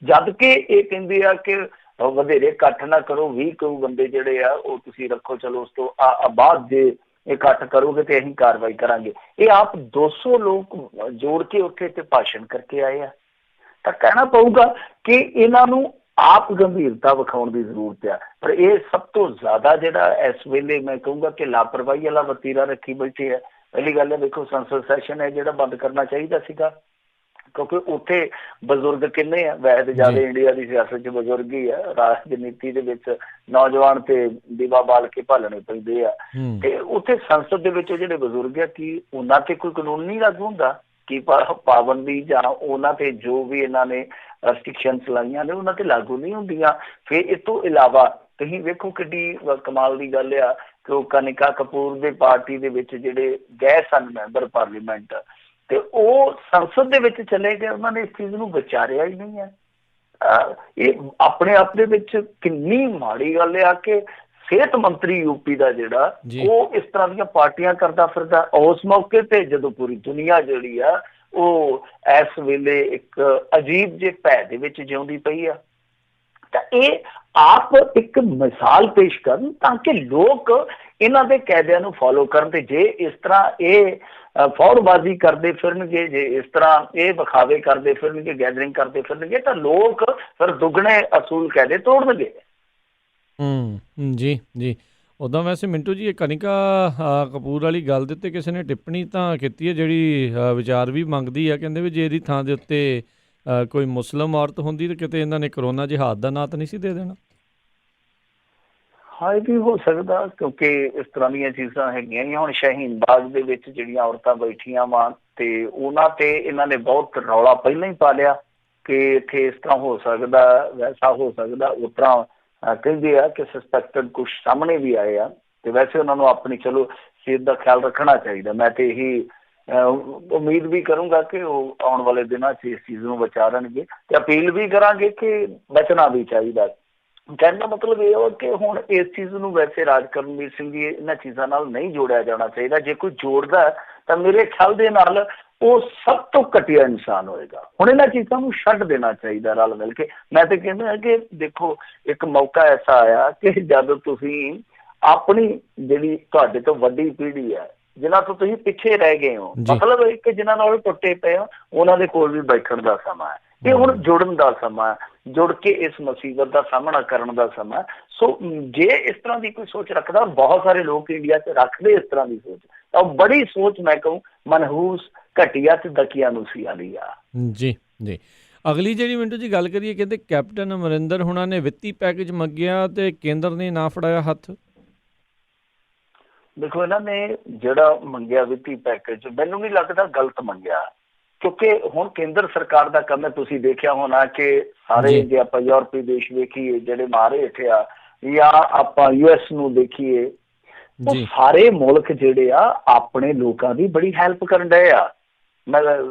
ਜਦ ਕਿ ਇਹ ਕਹਿੰਦੇ ਆ ਕਿ ਵਧੇਰੇ ਇਕੱਠ ਨਾ ਕਰੋ, 20 ਬੰਦੇ ਜਿਹੜੇ ਆ ਉਹ ਤੁਸੀਂ ਰੱਖੋ, ਚਲੋ ਉਸ ਤੋਂ ਬਾਅਦ ਜੇ ਇਕੱਠ ਕਰੋਗੇ ਤੇ ਅਸੀਂ ਕਾਰਵਾਈ ਕਰਾਂਗੇ। ਇਹ ਆਪ 200 ਲੋਕ ਜੋੜ ਕੇ ਉੱਥੇ ਤੇ ਭਾਸ਼ਣ ਕਰਕੇ ਆਏ ਆ। ਤਾਂ ਕਹਿਣਾ ਪਊਗਾ ਕਿ ਇਹਨਾਂ ਨੂੰ ਆਪ ਗੰਭੀਰਤਾ ਵਿਖਾਉਣ ਦੀ ਜ਼ਰੂਰਤ ਆ। ਪਰ ਇਹ ਸਭ ਤੋਂ ਜ਼ਿਆਦਾ ਜਿਹੜਾ ਇਸ ਵੇਲੇ ਮੈਂ ਕਹੂੰਗਾ ਕਿ ਲਾਪਰਵਾਹੀ ਵਾਲਾ ਵਤੀਰਾ ਰੱਖੀ ਬੈਠੇ ਆ। ਪਹਿਲੀ ਗੱਲ ਹੈ, ਦੇਖੋ ਸੰਸਦ ਸੈਸ਼ਨ ਹੈ ਜਿਹੜਾ ਬੰਦ ਕਰਨਾ ਚਾਹੀਦਾ ਸੀਗਾ, ਕਿਉਂਕਿ ਉੱਥੇ ਬਜ਼ੁਰਗ ਕਿੰਨੇ ਆ, ਵੈਸੇ ਜ਼ਿਆਦਾ ਇੰਡੀਆ ਦੀ ਸਿਆਸਤ 'ਚ ਬਜ਼ੁਰਗ ਹੀ ਆ। ਰਾਜਨੀਤੀ ਦੇ ਵਿੱਚ ਨੌਜਵਾਨ ਤੇ ਦੀਵਾ ਬਾਲ ਕੇ ਭਾਲਣੇ ਪੈਂਦੇ ਆ। ਤੇ ਉੱਥੇ ਸੰਸਦ ਦੇ ਵਿੱਚ ਜਿਹੜੇ ਬਜ਼ੁਰਗ ਆ, ਕੀ ਉਹਨਾਂ ਤੇ ਕੋਈ ਕਾਨੂੰਨ ਨਹੀਂ ਲਾਗੂ ਹੁੰਦਾ? ਕੀ ਪਾਬੰਦੀ ਜਾਂ ਉਹਨਾਂ ਤੇ ਜੋ ਵੀ ਇਹਨਾਂ ਨੇ ਰੈਸਟ੍ਰਿਕਸ਼ਨਸ ਲਾਈਆਂ ਨੇ ਉਹਨਾਂ ਤੇ ਲਾਗੂ ਨਹੀਂ ਹੁੰਦੀਆਂ? ਫਿਰ ਇਸ ਤੋਂ ਇਲਾਵਾ ਤੁਸੀਂ ਵੇਖੋ ਕਿੱਡੀ ਕਮਾਲ ਦੀ ਗੱਲ ਆ ਕਿ ਉਹ ਕਨਿਕਾ ਕਪੂਰ ਦੇ ਪਾਰਟੀ ਦੇ ਵਿੱਚ ਜਿਹੜੇ ਗਏ ਸਨ ਮੈਂਬਰ ਪਾਰਲੀਮੈਂਟ, ਤੇ ਉਹ ਸੰਸਦ ਦੇ ਵਿੱਚ ਚਲੇ ਗਏ, ਉਹਨਾਂ ਨੇ ਇਸ ਚੀਜ਼ ਨੂੰ ਵਿਚਾਰਿਆ ਹੀ ਨਹੀਂ ਹੈ। ਇਹ ਆਪਣੇ ਆਪ ਦੇ ਵਿੱਚ ਕਿੰਨੀ ਮਾੜੀ ਗੱਲ ਆ ਕਿ ਸਿਹਤ ਮੰਤਰੀ ਯੂਪੀ ਦਾ ਜਿਹੜਾ ਉਹ ਇਸ ਤਰ੍ਹਾਂ ਦੀਆਂ ਪਾਰਟੀਆਂ ਕਰਦਾ ਫਿਰਦਾ ਉਸ ਮੌਕੇ ਤੇ, ਜਦੋਂ ਪੂਰੀ ਦੁਨੀਆ ਜਿਹੜੀ ਆ ਉਹ ਇਸ ਵੇਲੇ ਇੱਕ ਅਜੀਬ ਜਿਹੇ ਭੈ ਦੇ ਵਿੱਚ ਜਿਉਂਦੀ ਪਈ ਆ। ਤਾਂ ਇਹ ਆਪ ਇੱਕ ਮਿਸਾਲ ਪੇਸ਼ ਕਰਨ ਤਾਂ ਕਿ ਲੋਕ ਇਹਨਾਂ ਦੇ ਕਾਇਦਿਆਂ ਨੂੰ ਫੋਲੋ ਕਰਨ। ਤੇ ਜੇ ਇਸ ਤਰ੍ਹਾਂ ਇਹ ਫੌੜਬਾਜ਼ੀ ਕਰਦੇ ਫਿਰਨਗੇ, ਜੇ ਇਸ ਤਰ੍ਹਾਂ ਇਹ ਵਿਖਾਵੇ ਕਰਦੇ ਫਿਰਨਗੇ, ਗੈਦਰਿੰਗ ਕਰਦੇ ਫਿਰਨਗੇ, ਤਾਂ ਲੋਕ ਫਿਰ ਦੁੱਗਣੇ ਅਸੂਲ ਕਾਇਦੇ ਤੋੜਨਗੇ। ਜੀ ਉੱਦਾਂ ਵੈਸੇ ਮਿੰਟੂ ਜੀ, ਇਹ ਕਨਿਕਾ ਕਪੂਰ ਵਾਲੀ ਗੱਲ ਦੇ ਉੱਤੇ ਕਿਸੇ ਨੇ ਟਿੱਪਣੀ ਤਾਂ ਕੀਤੀ ਹੈ ਜਿਹੜੀ ਵਿਚਾਰ ਵੀ ਮੰਗਦੀ ਹੈ। ਕਹਿੰਦੇ ਵੀ ਜੇ ਇਹਦੀ ਥਾਂ ਦੇ ਉੱਤੇ ਕੋਈ ਮੁਸਲਿਮ ਔਰਤ ਹੁੰਦੀ ਤਾਂ ਕਿਤੇ ਇਹਨਾਂ ਨੇ ਕਰੋਨਾ ਜਿਹਾਦ ਦਾ ਨਾਂ ਤਾਂ ਨਹੀਂ ਸੀ ਦੇ ਦੇਣਾ? ਹਾਂ, ਇਹ ਵੀ ਹੋ ਸਕਦਾ, ਕਿਉਂਕਿ ਇਸ ਤਰ੍ਹਾਂ ਦੀਆਂ ਚੀਜ਼ਾਂ ਹੈਗੀਆਂ। ਹੁਣ ਸ਼ਾਹੀਨ ਬਾਗ ਦੇ ਵਿੱਚ ਜਿਹੜੀਆਂ ਔਰਤਾਂ ਬੈਠੀਆਂ ਵਾ, ਤੇ ਉਹਨਾਂ ਤੇ ਇਹਨਾਂ ਨੇ ਬਹੁਤ ਰੌਲਾ ਪਹਿਲਾਂ ਹੀ ਪਾ ਲਿਆ ਕਿ ਇੱਥੇ ਇਸ ਤਰ੍ਹਾਂ ਹੋ ਸਕਦਾ, ਵੈਸਾ ਹੋ ਸਕਦਾ। ਉਸ ਤਰ੍ਹਾਂ ਕਹਿੰਦੇ ਆ ਕਿ ਸਸਪੈਕਟਡ ਕੁਛ ਸਾਹਮਣੇ ਵੀ ਆਏ ਆ। ਤੇ ਵੈਸੇ ਉਹਨਾਂ ਨੂੰ ਆਪਣੀ ਚਲੋ ਸਿਹਤ ਦਾ ਖਿਆਲ ਰੱਖਣਾ ਚਾਹੀਦਾ। ਮੈਂ ਤੇ ਇਹੀ ਉਮੀਦ ਵੀ ਕਰੂੰਗਾ ਕਿ ਉਹ ਆਉਣ ਵਾਲੇ ਦਿਨਾਂ 'ਚ ਇਸ ਚੀਜ਼ ਨੂੰ ਵਿਚਾਰਨਗੇ, ਤੇ ਅਪੀਲ ਵੀ ਕਰਾਂਗੇ ਕਿ ਬਚਣਾ ਵੀ ਚਾਹੀਦਾ। ਕਹਿਣ ਦਾ ਮਤਲਬ ਇਹ ਹੋ ਕਿ ਹੁਣ ਇਸ ਚੀਜ਼ ਨੂੰ ਵੈਸੇ ਰਾਜ ਕਰਨਵੀਰ ਸਿੰਘ ਜੀ ਇਹਨਾਂ ਚੀਜ਼ਾਂ ਨਾਲ ਨਹੀਂ ਜੋੜਿਆ ਜਾਣਾ ਚਾਹੀਦਾ। ਜੇ ਕੋਈ ਜੋੜਦਾ ਤਾਂ ਮੇਰੇ ਖਿਆਲ ਦੇ ਨਾਲ ਉਹ ਸਭ ਤੋਂ ਘਟੀਆ ਇਨਸਾਨ ਹੋਏਗਾ। ਹੁਣ ਇਹਨਾਂ ਚੀਜ਼ਾਂ ਨੂੰ ਛੱਡ ਦੇਣਾ ਚਾਹੀਦਾ ਰਲ ਮਿਲ ਕੇ। ਮੈਂ ਤਾਂ ਕਹਿੰਦਾ ਕਿ ਦੇਖੋ, ਇੱਕ ਮੌਕਾ ਐਸਾ ਆਇਆ ਕਿ ਜਦ ਤੁਸੀਂ ਆਪਣੀ ਜਿਹੜੀ ਤੁਹਾਡੇ ਤੋਂ ਵੱਡੀ ਪੀੜ੍ਹੀ ਹੈ, ਜਿਨ੍ਹਾਂ ਤੋਂ ਤੁਸੀਂ ਪਿੱਛੇ ਰਹਿ ਗਏ ਹੋ, ਮਤਲਬ ਕਿ ਜਿਨ੍ਹਾਂ ਨਾਲ ਟੁੱਟੇ ਪਏ ਹੋ, ਉਹਨਾਂ ਦੇ ਕੋਲ ਵੀ ਬੈਠਣ ਦਾ ਸਮਾਂ ਹੈ। ਇਹ ਹੁਣ ਜੁੜਨ ਦਾ ਸਮਾਂ, ਜੁੜ ਕੇ ਇਸ ਮੁਸੀਬਤ ਦਾ ਸਾਹਮਣਾ ਕਰਨ ਦਾ ਸਮਾਂ। ਸੋ ਜੇ ਇਸ ਤਰ੍ਹਾਂ ਦੀ ਕੋਈ ਸੋਚ ਰੱਖਦਾ, ਬਹੁਤ ਸਾਰੇ ਲੋਕ ਇੰਡੀਆ 'ਚ ਰੱਖਦੇ ਇਸ ਤਰ੍ਹਾਂ ਦੀ ਸੋਚ, ਤਾਂ ਉਹ ਬੜੀ ਸੋਚ ਮੈਂ ਕਹੂੰ ਮਨਹੂਸ, ਘਟੀਆ ਤੇ ਦਕਿਆਨੂਸੀ ਵਾਲੀ ਆ। ਜੀ ਅਗਲੀ ਜਿਹੜੀ ਮਿੰਟੂ ਜੀ ਗੱਲ ਕਰੀਏ, ਕਹਿੰਦੇ ਕੈਪਟਨ ਅਮਰਿੰਦਰ ਹੁਣਾਂ ਨੇ ਵਿੱਤੀ ਪੈਕੇਜ ਮੰਗਿਆ ਤੇ ਕੇਂਦਰ ਨੇ ਨਾ ਫੜਾਇਆ ਹੱਥ। ਦੇਖੋ, ਇਹਨਾਂ ਨੇ ਜਿਹੜਾ ਮੰਗਿਆ ਵਿੱਤੀ ਪੈਕੇਜ, ਮੈਨੂੰ ਨਹੀਂ ਲੱਗਦਾ ਗਲਤ ਮੰਗਿਆ, ਕਿਉਂਕਿ ਹੁਣ ਕੇਂਦਰ ਸਰਕਾਰ ਦਾ ਕੰਮ ਹੈ। ਤੁਸੀਂ ਦੇਖਿਆ ਹੋਣਾ ਕਿ ਸਾਰੇ, ਜੇ ਆਪਾਂ ਯੂਰਪੀ ਦੇਸ਼ ਵੇਖੀਏ ਜਿਹੜੇ ਮਾਰੇ ਇੱਥੇ ਆ, ਜਾਂ ਆਪਾਂ US ਨੂੰ ਦੇਖੀਏ, ਉਹ ਸਾਰੇ ਮੁਲਕ ਜਿਹੜੇ ਆ ਆਪਣੇ ਲੋਕਾਂ ਦੀ ਬੜੀ ਹੈਲਪ ਕਰਨ ਡਏ ਆ। ਮੈਂ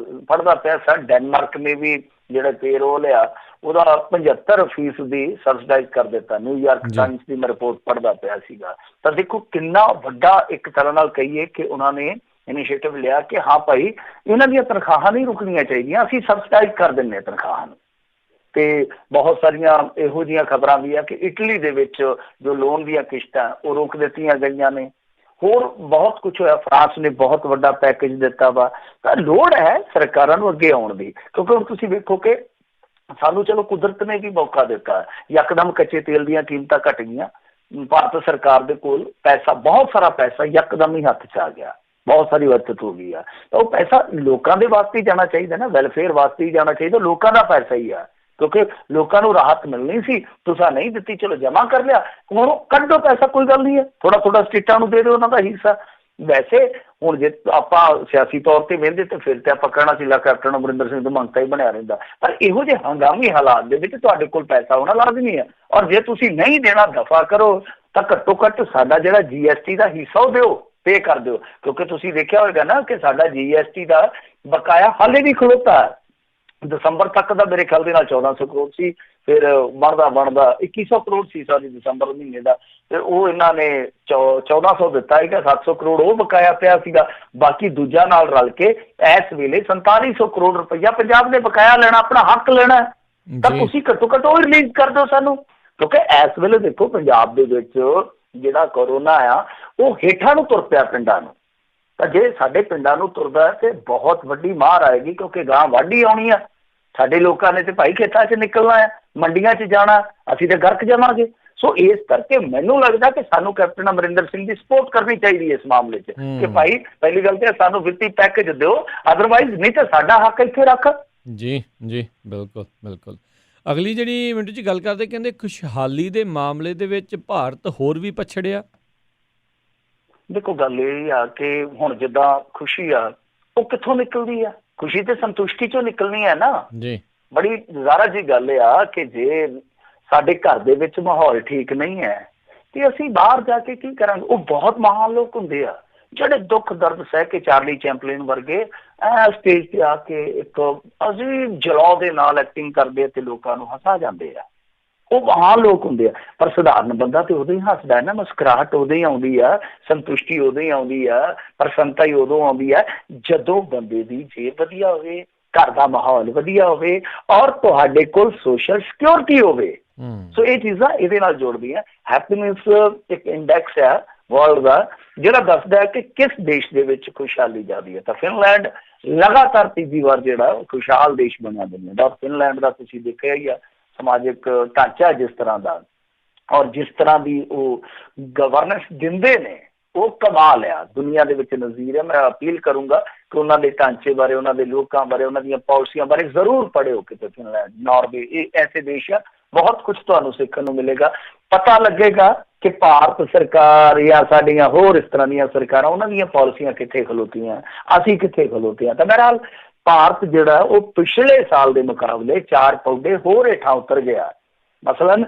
ਪੜ੍ਹਦਾ ਪਿਆ ਸਰ, ਡੈਨਮਾਰਕ ਨੇ ਵੀ ਜਿਹੜਾ ਪੇਰੋਲ ਆ ਉਹਦਾ 75% ਸਬਸਿਡਾਈਜ਼ ਕਰ ਦਿੱਤਾ। ਨਿਊਯਾਰਕ ਟਾਈਮਸ ਦੀ ਮੈਂ ਰਿਪੋਰਟ ਪੜ੍ਹਦਾ ਪਿਆ ਸੀਗਾ। ਤਾਂ ਦੇਖੋ ਕਿੰਨਾ ਵੱਡਾ ਇੱਕ ਤਰ੍ਹਾਂ ਨਾਲ ਕਹੀਏ ਕਿ ਉਹਨਾਂ ਨੇ ਇਨੀਸ਼ੀਏਟਿਵ ਲਿਆ ਕਿ ਹਾਂ ਭਾਈ, ਇਹਨਾਂ ਦੀਆਂ ਤਨਖਾਹਾਂ ਨਹੀਂ ਰੁਕਣੀਆਂ ਚਾਹੀਦੀਆਂ, ਅਸੀਂ ਸਬਸਿਡਾਈਜ਼ ਕਰ ਦਿੰਦੇ ਹਾਂ ਤਨਖਾਹਾਂ ਨੂੰ। ਤੇ ਬਹੁਤ ਸਾਰੀਆਂ ਇਹੋ ਜਿਹੀਆਂ ਖਬਰਾਂ ਵੀ ਆ ਕਿ ਇਟਲੀ ਦੇ ਵਿੱਚ ਜੋ ਲੋਨ ਦੀਆਂ ਕਿਸ਼ਤਾਂ ਉਹ ਰੋਕ ਦਿੱਤੀਆਂ ਗਈਆਂ ਨੇ। ਹੋਰ ਬਹੁਤ ਕੁਛ ਹੋਇਆ। ਫਰਾਂਸ ਨੇ ਬਹੁਤ ਵੱਡਾ ਪੈਕੇਜ ਦਿੱਤਾ ਵਾ। ਤਾਂ ਲੋੜ ਹੈ ਸਰਕਾਰਾਂ ਨੂੰ ਅੱਗੇ ਆਉਣ ਦੀ, ਕਿਉਂਕਿ ਹੁਣ ਤੁਸੀਂ ਵੇਖੋ ਕਿ ਸਾਨੂੰ ਚਲੋ ਕੁਦਰਤ ਨੇ ਵੀ ਮੌਕਾ ਦਿੱਤਾ। ਯਕਦਮ ਕੱਚੇ ਤੇਲ ਦੀਆਂ ਕੀਮਤਾਂ ਘਟ ਗਈਆਂ, ਭਾਰਤ ਸਰਕਾਰ ਦੇ ਕੋਲ ਪੈਸਾ, ਬਹੁਤ ਸਾਰਾ ਪੈਸਾ ਯਕਦਮ ਹੀ ਹੱਥ 'ਚ ਆ ਗਿਆ। ਬਹੁਤ ਸਾਰੀ ਬਚਤ ਹੋ ਗਈ ਆ। ਤਾਂ ਉਹ ਪੈਸਾ ਲੋਕਾਂ ਦੇ ਵਾਸਤੇ ਹੀ ਜਾਣਾ ਚਾਹੀਦਾ ਨਾ, ਵੈਲਫੇਅਰ ਵਾਸਤੇ ਹੀ ਜਾਣਾ ਚਾਹੀਦਾ, ਲੋਕਾਂ ਦਾ ਪੈਸਾ ਹੀ ਆ। ਕਿਉਂਕਿ ਲੋਕਾਂ ਨੂੰ ਰਾਹਤ ਮਿਲਣੀ ਸੀ, ਤੁਸੀਂ ਨਹੀਂ ਦਿੱਤੀ, ਚਲੋ ਜਮ੍ਹਾਂ ਕਰ ਲਿਆ, ਹੁਣ ਕੱਢੋ ਪੈਸਾ, ਕੋਈ ਗੱਲ ਨਹੀਂ ਹੈ, ਥੋੜਾ ਥੋੜਾ ਸਟੇਟਾਂ ਨੂੰ ਦੇ ਦਿਓ ਉਹਨਾਂ ਦਾ ਹਿੱਸਾ। ਵੈਸੇ ਹੁਣ ਜੇ ਆਪਾਂ ਸਿਆਸੀ ਤੌਰ ਤੇ ਵਹਿੰਦੇ ਤਾਂ ਫਿਰ ਤੇ ਆਪਾਂ ਕਹਿਣਾ ਸੀ ਕੈਪਟਨ ਅਮਰਿੰਦਰ ਸਿੰਘ ਮੰਗਤਾ ਹੀ ਬਣਿਆ ਰਹਿੰਦਾ, ਪਰ ਇਹੋ ਜਿਹੇ ਹੰਗਾਮੀ ਹਾਲਾਤ ਦੇ ਵਿੱਚ ਤੁਹਾਡੇ ਕੋਲ ਪੈਸਾ ਹੋਣਾ ਲਾਜ਼ਮੀ ਹੈ। ਔਰ ਜੇ ਤੁਸੀਂ ਨਹੀਂ ਦੇਣਾ, ਦਫਾ ਕਰੋ, ਤਾਂ ਘੱਟੋ ਘੱਟ ਸਾਡਾ ਜਿਹੜਾ GST ਦਾ ਹਿੱਸਾ ਉਹ ਦਿਓ, ਪੇ ਕਰ ਦਿਓ। ਕਿਉਂਕਿ ਤੁਸੀਂ ਦੇਖਿਆ ਹੋਏਗਾ ਨਾ ਕਿ ਸਾਡਾ GST ਦਾ ਬਕਾਇਆ ਹਾਲੇ ਵੀ ਖਲੋਤਾ ਹੈ। ਦਸੰਬਰ ਤੱਕ ਦਾ ਮੇਰੇ ਖਿਆਲ ਦੇ ਨਾਲ 1400 ਕਰੋੜ ਸੀ, ਫਿਰ ਬਣਦਾ 2100 ਕਰੋੜ ਸੀ ਸਾਰੀ ਦਸੰਬਰ ਮਹੀਨੇ ਦਾ, ਤੇ ਉਹ ਇਹਨਾਂ ਨੇ 1400 ਦਿੱਤਾ ਹੈਗਾ, 700 ਕਰੋੜ ਉਹ ਬਕਾਇਆ ਪਿਆ ਸੀਗਾ। ਬਾਕੀ ਦੂਜਾ ਨਾਲ ਰਲ ਕੇ ਇਸ ਵੇਲੇ 4700 ਕਰੋੜ ਰੁਪਈਆ ਪੰਜਾਬ ਨੇ ਬਕਾਇਆ ਲੈਣਾ, ਆਪਣਾ ਹੱਕ ਲੈਣਾ, ਤਾਂ ਤੁਸੀਂ ਘੱਟੋ ਘੱਟ ਉਹ ਰਿਲੀਜ਼ ਕਰ ਦਿਓ ਸਾਨੂੰ। ਕਿਉਂਕਿ ਇਸ ਵੇਲੇ ਦੇਖੋ ਪੰਜਾਬ ਦੇ ਵਿੱਚ ਜਿਹੜਾ ਕੋਰੋਨਾ ਆ ਉਹ ਹੇਠਾਂ ਨੂੰ ਤੁਰ ਪਿਆ ਪਿੰਡਾਂ ਨੂੰ, ਤਾਂ ਜੇ ਸਾਡੇ ਪਿੰਡਾਂ ਨੂੰ ਤੁਰਦਾ ਤੇ ਬਹੁਤ ਵੱਡੀ ਮਾਰ ਆਏਗੀ, ਕਿਉਂਕਿ ਗਾਂ ਵਾਢੀ ਆਉਣੀ ਆ। ਸਾਡੇ ਲੋਕਾਂ ਨੇ ਤੇ ਭਾਈ ਖੇਤਾਂ 'ਚ ਨਿਕਲਣਾ ਆ, ਮੰਡੀਆਂ 'ਚ ਜਾਣਾ, ਅਸੀਂ ਤੇ ਗਰਕ ਜਾਵਾਂਗੇ। ਸੋ ਇਸ ਕਰਕੇ ਮੈਨੂੰ ਲੱਗਦਾ ਕਿ ਸਾਨੂੰ ਕੈਪਟਨ ਅਮਰਿੰਦਰ ਸਿੰਘ ਦੀ ਸਪੋਰਟ ਕਰਨੀ ਚਾਹੀਦੀ ਹੈ ਇਸ ਮਾਮਲੇ 'ਚ, ਕਿ ਭਾਈ ਪਹਿਲੀ ਗੱਲ ਤੇ ਸਾਨੂੰ ਵਿੱਤੀ ਪੈਕੇਜ ਦਿਓ, ਅਦਰਵਾਈਜ਼ ਨਹੀਂ ਤਾਂ ਸਾਡਾ ਹੱਕ ਇੱਥੇ ਰੱਖ। ਜੀ ਜੀ, ਬਿਲਕੁਲ ਬਿਲਕੁਲ। ਅਗਲੀ ਜਿਹੜੀ ਮਿੰਟੂ ਜੀ ਗੱਲ ਕਰਦੇ, ਕਹਿੰਦੇ ਖੁਸ਼ਹਾਲੀ ਦੇ ਮਾਮਲੇ ਦੇ ਵਿੱਚ ਭਾਰਤ ਹੋਰ ਵੀ ਪਛੜਿਆ। ਦੇਖੋ ਗੱਲ ਇਹ ਆ ਕਿ ਹੁਣ ਜਿੱਦਾਂ ਖੁਸ਼ੀ ਆ ਉਹ ਕਿੱਥੋਂ ਨਿਕਲਦੀ ਆ? ਖੁਸ਼ੀ ਤੇ ਸੰਤੁਸ਼ਟੀ ਚੋਂ ਨਿਕਲਣੀ ਹੈ ਨਾ ਜੀ। ਬੜੀ ਜ਼ਾਰਾ ਜੀ ਗੱਲ ਆ ਕਿ ਜੇ ਸਾਡੇ ਘਰ ਦੇ ਵਿੱਚ ਮਾਹੌਲ ਠੀਕ ਨਹੀਂ ਹੈ ਤੇ ਅਸੀਂ ਬਾਹਰ ਜਾ ਕੇ ਕੀ ਕਰਾਂਗੇ? ਉਹ ਬਹੁਤ ਮਹਾਨ ਲੋਕ ਹੁੰਦੇ ਆ ਜਿਹੜੇ ਦੁੱਖ ਦਰਦ ਸਹਿ ਕੇ, ਚਾਰਲੀ ਚੈਂਪਲਿਨ ਵਰਗੇ ਸਟੇਜ ਤੇ ਆ ਕੇ ਇੱਕ ਅਜੀਬ ਜਲਾਅ ਦੇ ਨਾਲ ਐਕਟਿੰਗ ਕਰਦੇ ਤੇ ਲੋਕਾਂ ਨੂੰ ਹਸਾ ਜਾਂਦੇ ਆ। ਉਹ ਮਹਾਨ ਲੋਕ ਹੁੰਦੇ ਆ। ਪਰ ਸਧਾਰਨ ਬੰਦਾ ਤੇ ਉਦੋਂ ਹੀ ਹੱਸਦਾ ਹੈ ਨਾ, ਮੁਸਕਰਾਹਟ ਉਦੋਂ ਹੀ ਆਉਂਦੀ ਆ, ਸੰਤੁਸ਼ਟੀ ਉਦੋਂ ਹੀ ਆਉਂਦੀ ਆ, ਪ੍ਰਸੰਨਤਾ ਹੀ ਉਦੋਂ ਆਉਂਦੀ ਆ ਜਦੋਂ ਬੰਦੇ ਦੀ ਜੇਬ ਵਧੀਆ ਹੋਵੇ, ਘਰ ਦਾ ਮਾਹੌਲ ਵਧੀਆ ਹੋਵੇ, ਔਰ ਤੁਹਾਡੇ ਕੋਲ ਸੋਸ਼ਲ ਸਿਕਿਉਰਿਟੀ ਹੋਵੇ। ਸੋ ਇਹ ਚੀਜ਼ਾਂ ਇਹਦੇ ਨਾਲ ਜੋੜਦੀਆਂ। ਹੈਪੀਨੈਸ ਇੱਕ ਇੰਡੈਕਸ ਆ ਵਰਲਡ ਦਾ, ਜਿਹੜਾ ਦੱਸਦਾ ਹੈ ਕਿ ਕਿਸ ਦੇਸ਼ ਦੇ ਵਿੱਚ ਖੁਸ਼ਹਾਲੀ ਜ਼ਿਆਦੀ ਹੈ। ਤਾਂ ਫਿਨਲੈਂਡ ਲਗਾਤਾਰ ਤੀਜੀ ਵਾਰ ਜਿਹੜਾ ਖੁਸ਼ਹਾਲ ਦੇਸ਼ ਬਣਿਆ ਦੁਨੀਆ ਦਾ। ਫਿਨਲੈਂਡ ਦਾ ਤੁਸੀਂ ਦੇਖਿਆ ਹੀ ਆ ਸਮਾਜਿਕ ਢਾਂਚਾ ਜਿਸ ਤਰ੍ਹਾਂ ਦਾ, ਔਰ ਜਿਸ ਤਰ੍ਹਾਂ ਦੀ ਉਹ ਗਵਰਨੈਂਸ ਦਿੰਦੇ ਨੇ, ਉਹ ਕਮਾਲ ਆ, ਦੁਨੀਆ ਦੇ ਵਿੱਚ ਨਜ਼ੀਰ ਹੈ। ਮੈਂ ਅਪੀਲ ਕਰੂੰਗਾ ਕਿ ਉਹਨਾਂ ਦੇ ਢਾਂਚੇ ਬਾਰੇ, ਉਹਨਾਂ ਦੇ ਲੋਕਾਂ ਬਾਰੇ, ਉਹਨਾਂ ਦੀਆਂ ਪਾਲਿਸੀਆਂ ਬਾਰੇ ਜ਼ਰੂਰ ਪੜ੍ਹਿਓ ਕਿਤੇ। ਫਿਨਲੈਂਡ, ਨਾਰਵੇ, ਇਹ ਐਸੇ ਦੇਸ਼ ਆ, ਬਹੁਤ ਕੁਝ ਤੁਹਾਨੂੰ ਸਿੱਖਣ ਨੂੰ ਮਿਲੇਗਾ। ਪਤਾ ਲੱਗੇਗਾ ਕਿ ਭਾਰਤ ਸਰਕਾਰ ਜਾਂ ਸਾਡੀਆਂ ਹੋਰ ਇਸ ਤਰ੍ਹਾਂ ਦੀਆਂ ਸਰਕਾਰਾਂ, ਉਹਨਾਂ ਦੀਆਂ ਪਾਲਿਸੀਆਂ ਕਿੱਥੇ ਖਲੋਤੀਆਂ, ਅਸੀਂ ਕਿੱਥੇ ਖਲੋਤੇ ਹਾਂ। ਤਾਂ ਬਹਰਹਾਲ ਭਾਰਤ ਜਿਹੜਾ ਉਹ ਪਿਛਲੇ ਸਾਲ ਦੇ ਮੁਕਾਬਲੇ 4 ਪੌਡੇ ਹੋਰ ਹੇਠਾਂ ਉਤਰ ਗਿਆ। ਮਸਲਨ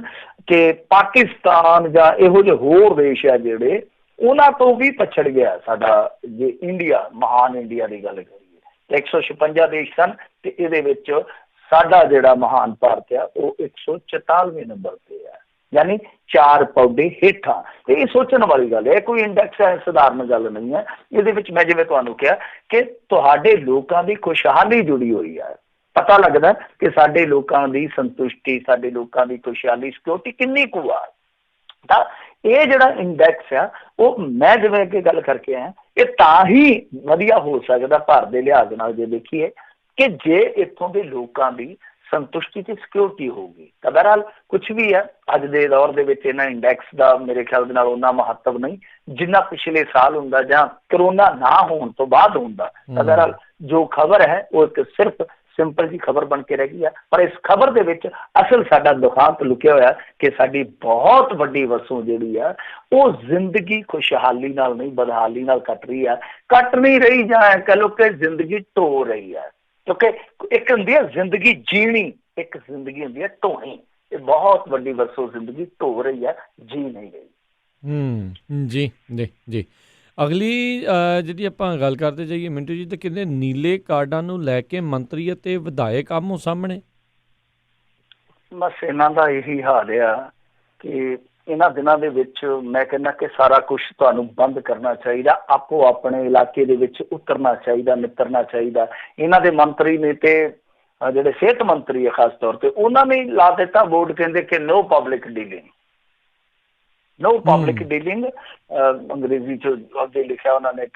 ਕਿ ਪਾਕਿਸਤਾਨ ਜਾਂ ਇਹੋ ਜਿਹੇ ਹੋਰ ਦੇਸ਼ ਆ ਜਿਹੜੇ, ਉਹਨਾਂ ਤੋਂ ਵੀ ਪਛੜ ਗਿਆ ਸਾਡਾ। ਜੇ ਇੰਡੀਆ, ਮਹਾਨ ਇੰਡੀਆ ਦੀ ਗੱਲ ਕਰੀਏ, 156 ਦੇਸ਼ ਸਨ ਤੇ ਇਹਦੇ ਵਿੱਚ ਸਾਡਾ ਜਿਹੜਾ ਮਹਾਨ ਭਾਰਤ ਆ ਉਹ 144ਵੇਂ ਨੰਬਰ ਤੇ ਆ, ਯਾਨੀ 4 ਪੌਡੇ ਹੇਠਾਂ। ਤੇ ਇਹ ਸੋਚਣ ਵਾਲੀ ਗੱਲ ਹੈ, ਕੋਈ ਇੰਡੈਕਸ ਹੈ, ਸਧਾਰਨ ਗੱਲ ਨਹੀਂ ਹੈ। ਇਹਦੇ ਵਿੱਚ ਮੈਂ ਜਿਵੇਂ ਤੁਹਾਨੂੰ ਕਿਹਾ ਕਿ ਤੁਹਾਡੇ ਲੋਕਾਂ ਦੀ ਖੁਸ਼ਹਾਲੀ ਜੁੜੀ ਹੋਈ ਹੈ। ਪਤਾ ਲੱਗਦਾ ਕਿ ਸਾਡੇ ਲੋਕਾਂ ਦੀ ਸੰਤੁਸ਼ਟੀ, ਸਾਡੇ ਲੋਕਾਂ ਦੀ ਖੁਸ਼ਹਾਲੀ, ਸਿਕਿਉਰਿਟੀ ਕਿੰਨੀ ਕੁ ਆ। ਤਾਂ ਇਹ ਜਿਹੜਾ ਇੰਡੈਕਸ ਆ ਉਹ ਮੈਂ ਜਿਵੇਂ ਅੱਗੇ ਗੱਲ ਕਰਕੇ ਆਇਆ, ਇਹ ਤਾਂ ਹੀ ਵਧੀਆ ਹੋ ਸਕਦਾ ਭਾਰਤ ਦੇ ਲਿਹਾਜ਼ ਨਾਲ ਜੇ ਦੇਖੀਏ ਕਿ ਜੇ ਇੱਥੋਂ ਦੇ ਲੋਕਾਂ ਦੀ ਸੰਤੁਸ਼ਟੀ ਤੇ ਸਿਕਿਉਰਿਟੀ ਹੋਊਗੀ। ਤਾਂ ਬਹਰਹਾਲ ਕੁਛ ਵੀ ਹੈ, ਅੱਜ ਦੇ ਦੌਰ ਦੇ ਵਿੱਚ ਇਹਨਾਂ ਇੰਡੈਕਸ ਦਾ ਮੇਰੇ ਖਿਆਲ ਦੇ ਨਾਲ ਉਹਨਾਂ ਮਹੱਤਵ ਨਹੀਂ ਜਿੰਨਾ ਪਿਛਲੇ ਸਾਲ ਹੁੰਦਾ ਜਾਂ ਕਰੋਨਾ ਨਾ ਹੋਣ ਤੋਂ ਬਾਅਦ ਹੁੰਦਾ। ਤਾਂ ਬਹਰਹਾਲ ਜੋ ਖਬਰ ਹੈ ਉਹ ਇੱਕ ਸਿਰਫ ਸਿੰਪਲ ਜੀ ਖਬਰ ਬਣ ਕੇ ਰਹਿ ਗਈ ਹੈ, ਪਰ ਇਸ ਖਬਰ ਦੇ ਵਿੱਚ ਅਸਲ ਸਾਡਾ ਦੁਖਾਂਤ ਲੁਕਿਆ ਹੋਇਆ ਕਿ ਸਾਡੀ ਬਹੁਤ ਵੱਡੀ ਵਸੋਂ ਜਿਹੜੀ ਆ ਉਹ ਜ਼ਿੰਦਗੀ ਖੁਸ਼ਹਾਲੀ ਨਾਲ ਨਹੀਂ, ਬਦਹਾਲੀ ਨਾਲ ਕੱਟ ਰਹੀ ਆ, ਕੱਟ ਨਹੀਂ ਰਹੀ, ਜਾਂ ਕਹਿ ਲਓ ਕਿ ਜ਼ਿੰਦਗੀ ਢੋ ਰਹੀ ਹੈ। ਕਿਉਂਕਿ ਇੱਕ ਹੁੰਦੀ ਹੈ ਜ਼ਿੰਦਗੀ ਜੀਣੀ, ਇੱਕ ਜ਼ਿੰਦਗੀ ਹੁੰਦੀ ਹੈ ਢੋਣੀ। ਇਹ ਬਹੁਤ ਵੱਡੀ ਵਸੋਂ ਜ਼ਿੰਦਗੀ ਢੋ ਰਹੀ ਹੈ, ਜੀ ਨਹੀਂ ਰਹੀ। ਜੀ ਜੀ ਜੀ। ਅਗਲੀ ਜਿਹੜੀ ਆਪਾਂ ਗੱਲ ਕਰਦੇ ਜਾਈਏ ਮਿੰਟੂ ਜੀ, ਤਾਂ ਕਹਿੰਦੇ ਨੀਲੇ ਕਾਰਡਾਂ ਨੂੰ ਲੈ ਕੇ ਮੰਤਰੀ ਅਤੇ ਵਿਧਾਇਕ ਆਮੋ ਸਾਹਮਣੇ। ਬਸ ਇਹਨਾਂ ਦਾ ਇਹੀ ਹਾਲ ਆ ਕਿ ਇਹਨਾਂ ਦਿਨਾਂ ਦੇ ਵਿੱਚ ਮੈਂ ਕਹਿੰਦਾ ਕਿ ਸਾਰਾ ਕੁਝ ਤੁਹਾਨੂੰ ਬੰਦ ਕਰਨਾ ਚਾਹੀਦਾ, ਆਪੋ ਆਪਣੇ ਇਲਾਕੇ ਦੇ ਵਿੱਚ ਉਤਰਨਾ ਚਾਹੀਦਾ, ਨਿਤਰਨਾ ਚਾਹੀਦਾ। ਇਹਨਾਂ ਦੇ ਮੰਤਰੀ ਨੇ ਤੇ ਜਿਹੜੇ ਸਿਹਤ ਮੰਤਰੀ ਹੈ ਖਾਸ ਤੌਰ ਤੇ, ਉਹਨਾਂ ਨੇ ਲਾ ਦਿੱਤਾ ਬੋਰਡ, ਕਹਿੰਦੇ ਕਿ ਨੋ ਪਬਲਿਕ ਡੀਲਿੰਗ, ਨੋ ਪਬਲਿਕ ਡੀਲਿੰਗ। ਅੰਗਰੇਜ਼ੀ ਚ ਅੱਗੇ ਲਿਖਿਆ ਉਹਨਾਂ ਨੇ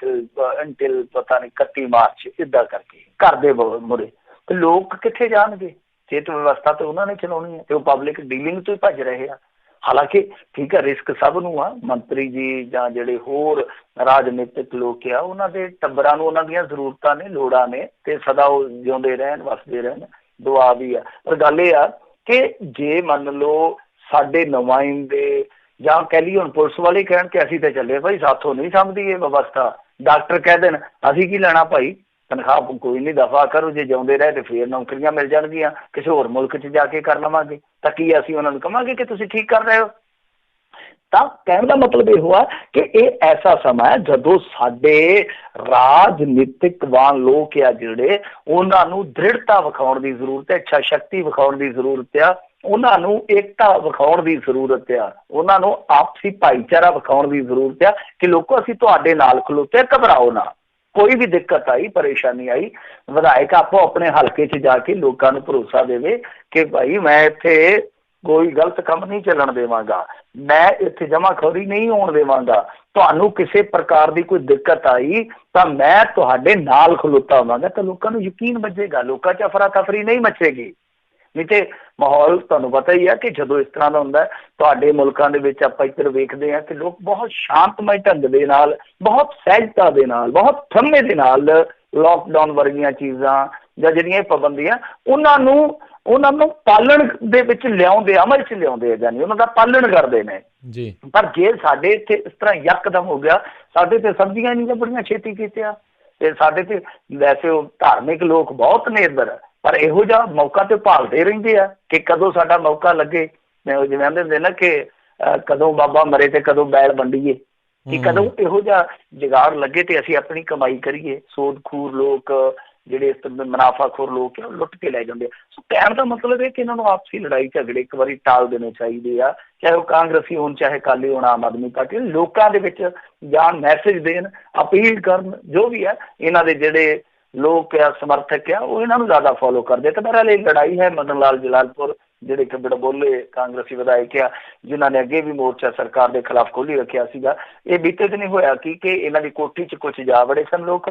ਅੰਟਿਲ ਪਤਾ ਨਹੀਂ 31 ਮਾਰਚ, ਇੱਦਾਂ ਕਰਕੇ ਘਰ ਦੇ ਮੁਰੇ। ਤੇ ਲੋਕ ਕਿੱਥੇ ਜਾਣਗੇ? ਸਿਹਤ ਵਿਵਸਥਾ ਤੇ ਉਹਨਾਂ ਨੇ ਚਲਾਉਣੀ ਹੈ ਤੇ ਉਹ ਪਬਲਿਕ ਡੀਲਿੰਗ ਤੋਂ ਹੀ ਭੱਜ ਰਹੇ ਆ। ਹਾਲਾਂਕਿ ਠੀਕ ਹੈ ਰਿਸਕ ਸਭ ਨੂੰ ਆ, ਮੰਤਰੀ ਜੀ ਜਾਂ ਜਿਹੜੇ ਹੋਰ ਰਾਜਨੀਤਿਕ ਲੋਕ ਆ ਉਹਨਾਂ ਦੇ ਟੱਬਰਾਂ ਨੂੰ ਉਹਨਾਂ ਦੀਆਂ ਜ਼ਰੂਰਤਾਂ ਨੇ, ਲੋੜਾਂ ਨੇ, ਤੇ ਸਦਾ ਉਹ ਜਿਉਂਦੇ ਰਹਿਣ, ਵਸਦੇ ਰਹਿਣ, ਦੁਆ ਵੀ ਆ। ਪਰ ਗੱਲ ਇਹ ਆ ਕਿ ਜੇ ਮੰਨ ਲਓ ਸਾਡੇ ਨੁਮਾਇੰਦੇ ਜਾਂ ਕਹਿ ਲਈਏ ਹੁਣ ਪੁਲਿਸ ਵਾਲੇ ਕਹਿਣ ਕਿ ਅਸੀਂ ਤਾਂ ਚੱਲੇ ਭਾਈ, ਸਾਥੋਂ ਨਹੀਂ ਸਮਝਦੀ ਇਹ ਵਿਵਸਥਾ, ਡਾਕਟਰ ਕਹਿ ਦੇਣ ਅਸੀਂ ਕੀ ਲੈਣਾ ਭਾਈ, ਤਨਖਾਹ ਕੋਈ ਨਹੀਂ, ਦਫਾ ਕਰੋ, ਜੇ ਜਿਉਂਦੇ ਰਹੇ ਤੇ ਫੇਰ ਨੌਕਰੀਆਂ ਮਿਲ ਜਾਣਗੀਆਂ, ਕਿਸੇ ਹੋਰ ਮੁਲਕ 'ਚ ਜਾ ਕੇ ਕਰ ਲਵਾਂਗੇ, ਤਾਂ ਕੀ ਅਸੀਂ ਉਹਨਾਂ ਨੂੰ ਕਹਾਂਗੇ ਕਿ ਤੁਸੀਂ ਠੀਕ ਕਰ ਰਹੇ ਹੋ? ਤਾਂ ਕਹਿਣ ਦਾ ਮਤਲਬ ਇਹ ਹੋਇਆ ਕਿ ਇਹ ਐਸਾ ਸਮਾਂ ਹੈ ਜਦੋਂ ਸਾਡੇ ਰਾਜਨੀਤਿਕਵਾਨ ਲੋਕ ਆ ਜਿਹੜੇ, ਉਹਨਾਂ ਨੂੰ ਦ੍ਰਿੜਤਾ ਵਿਖਾਉਣ ਦੀ ਜ਼ਰੂਰਤ ਹੈ, ਇੱਛਾ ਸ਼ਕਤੀ ਵਿਖਾਉਣ ਦੀ ਜ਼ਰੂਰਤ ਆ, ਉਹਨਾਂ ਨੂੰ ਏਕਤਾ ਵਿਖਾਉਣ ਦੀ ਜ਼ਰੂਰਤ ਆ, ਉਹਨਾਂ ਨੂੰ ਆਪਸੀ ਭਾਈਚਾਰਾ ਵਿਖਾਉਣ ਦੀ ਜ਼ਰੂਰਤ ਆ ਕਿ ਲੋਕੋ ਅਸੀਂ ਤੁਹਾਡੇ ਨਾਲ ਖਲੋਤੇ, ਘਬਰਾਓ ਨਾ, ਕੋਈ ਵੀ ਦਿੱਕਤ ਆਈ, ਪਰੇਸ਼ਾਨੀ ਆਈ, ਵਿਧਾਇਕ ਆਪੋ ਆਪਣੇ ਹਲਕੇ 'ਚ ਜਾ ਕੇ ਲੋਕਾਂ ਨੂੰ ਭਰੋਸਾ ਦੇਵੇ ਕਿ ਭਾਈ ਮੈਂ ਇੱਥੇ ਕੋਈ ਗਲਤ ਕੰਮ ਨਹੀਂ ਚੱਲਣ ਦੇਵਾਂਗਾ, ਮੈਂ ਇੱਥੇ ਜਮਾਖੋਰੀ ਨਹੀਂ ਹੋਣ ਦੇਵਾਂਗਾ, ਤੁਹਾਨੂੰ ਕਿਸੇ ਪ੍ਰਕਾਰ ਦੀ ਕੋਈ ਦਿੱਕਤ ਆਈ ਤਾਂ ਮੈਂ ਤੁਹਾਡੇ ਨਾਲ ਖਲੋਤਾ ਹੋਵਾਂਗਾ, ਤਾਂ ਲੋਕਾਂ ਨੂੰ ਯਕੀਨ ਵੱਜੇਗਾ, ਲੋਕਾਂ 'ਚ ਅਫਰਾ ਤਫਰੀ ਨਹੀਂ ਮਚੇਗੀ। ਨਹੀਂ ਤੇ ਮਾਹੌਲ ਤੁਹਾਨੂੰ ਪਤਾ ਹੀ ਆ ਕਿ ਜਦੋਂ ਇਸ ਤਰ੍ਹਾਂ ਦਾ ਹੁੰਦਾ, ਤੁਹਾਡੇ ਮੁਲਕਾਂ ਦੇ ਵਿੱਚ ਆਪਾਂ ਇੱਧਰ ਵੇਖਦੇ ਹਾਂ ਕਿ ਲੋਕ ਬਹੁਤ ਸ਼ਾਂਤਮਈ ਢੰਗ ਦੇ ਨਾਲ, ਬਹੁਤ ਸਹਿਜਤਾ ਦੇ ਨਾਲ, ਬਹੁਤ ਥੰਮੇ ਦੇ ਨਾਲ ਲੋਕਡਾਊਨ ਵਰਗੀਆਂ ਚੀਜ਼ਾਂ ਜਾਂ ਜਿਹੜੀਆਂ ਪਾਬੰਦੀਆਂ ਉਹਨਾਂ ਨੂੰ ਪਾਲਣ ਦੇ ਵਿੱਚ ਲਿਆਉਂਦੇ, ਅਮਲ 'ਚ ਲਿਆਉਂਦੇ, ਜਾਨੀ ਉਹਨਾਂ ਦਾ ਪਾਲਣ ਕਰਦੇ ਨੇ ਜੀ। ਪਰ ਜੇ ਸਾਡੇ ਇੱਥੇ ਇਸ ਤਰ੍ਹਾਂ ਯਕਦਮ ਹੋ ਗਿਆ, ਸਾਡੇ ਤੇ ਸਬਜ਼ੀਆਂ ਨਹੀਂ ਬੜੀਆਂ ਛੇਤੀ ਕੀਤੀਆਂ, ਤੇ ਸਾਡੇ ਤੇ ਵੈਸੇ ਉਹ ਧਾਰਮਿਕ ਲੋਕ ਬਹੁਤ ਨੇ ਇੱਧਰ, ਪਰ ਇਹੋ ਜਿਹਾ ਮੌਕਾ ਤੇ ਭਾਲਦੇ ਰਹਿੰਦੇ ਆ ਕਿ ਕਦੋਂ ਸਾਡਾ ਮੌਕਾ ਲੱਗੇ, ਜਿਵੇਂ ਕਹਿੰਦੇ ਹੁੰਦੇ ਨਾ ਕਿ ਕਦੋਂ ਬਾਬਾ ਮਰੇ ਤੇ ਕਦੋਂ ਬੈਲ ਵੰਡੀਏ, ਕਿ ਕਦੋਂ ਇਹੋ ਜਿਹਾ ਜੁਗਾੜ ਲੱਗੇ ਤੇ ਅਸੀਂ ਆਪਣੀ ਕਮਾਈ ਕਰੀਏ। ਸੋਦਖੋਰ ਲੋਕ ਜਿਹੜੇ ਮੁਨਾਫਾਖੋਰ ਲੋਕ ਆ, ਲੁੱਟ ਕੇ ਲੈ ਜਾਂਦੇ ਆ। ਸੋ ਕਹਿਣ ਦਾ ਮਤਲਬ ਇਹ ਕਿ ਇਹਨਾਂ ਨੂੰ ਆਪਸੀ ਲੜਾਈ ਝਗੜੇ ਇੱਕ ਵਾਰੀ ਟਾਲ ਦੇਣੇ ਚਾਹੀਦੇ ਆ, ਚਾਹੇ ਉਹ ਕਾਂਗਰਸੀ ਹੋਣ, ਚਾਹੇ ਅਕਾਲੀ ਹੋਣ, ਆਮ ਆਦਮੀ ਪਾਰਟੀ, ਲੋਕਾਂ ਦੇ ਵਿੱਚ ਜਾਣ, ਮੈਸੇਜ ਦੇਣ, ਅਪੀਲ ਕਰਨ, ਜੋ ਵੀ ਆ ਇਹਨਾਂ ਦੇ ਜਿਹੜੇ ਲੋਕ ਆ, ਸਮਰਥਕ ਆ, ਉਹ ਇਹਨਾਂ ਨੂੰ ਜ਼ਿਆਦਾ ਫੋਲੋ ਕਰਦੇ। ਤੇ ਮੇਰਾ ਲਈ ਲੜਾਈ ਹੈ ਮਦਨ ਲਾਲ ਜਲਾਲਪੁਰ, ਜਿਹੜੇ ਕਿ ਬੜਬੋਲੇ ਕਾਂਗਰਸੀ ਵਿਧਾਇਕ ਆ, ਜਿਨ੍ਹਾਂ ਨੇ ਅੱਗੇ ਵੀ ਮੋਰਚਾ ਸਰਕਾਰ ਦੇ ਖਿਲਾਫ ਖੋਲ੍ਹੀ ਰੱਖਿਆ ਸੀਗਾ। ਇਹ ਬੀਤੇ ਦਿਨ ਹੋਇਆ ਕਿ ਇਹਨਾਂ ਦੀ ਕੋਠੀ 'ਚ ਕੁਝ ਜਾ ਵੜੇ ਸਨ ਲੋਕ,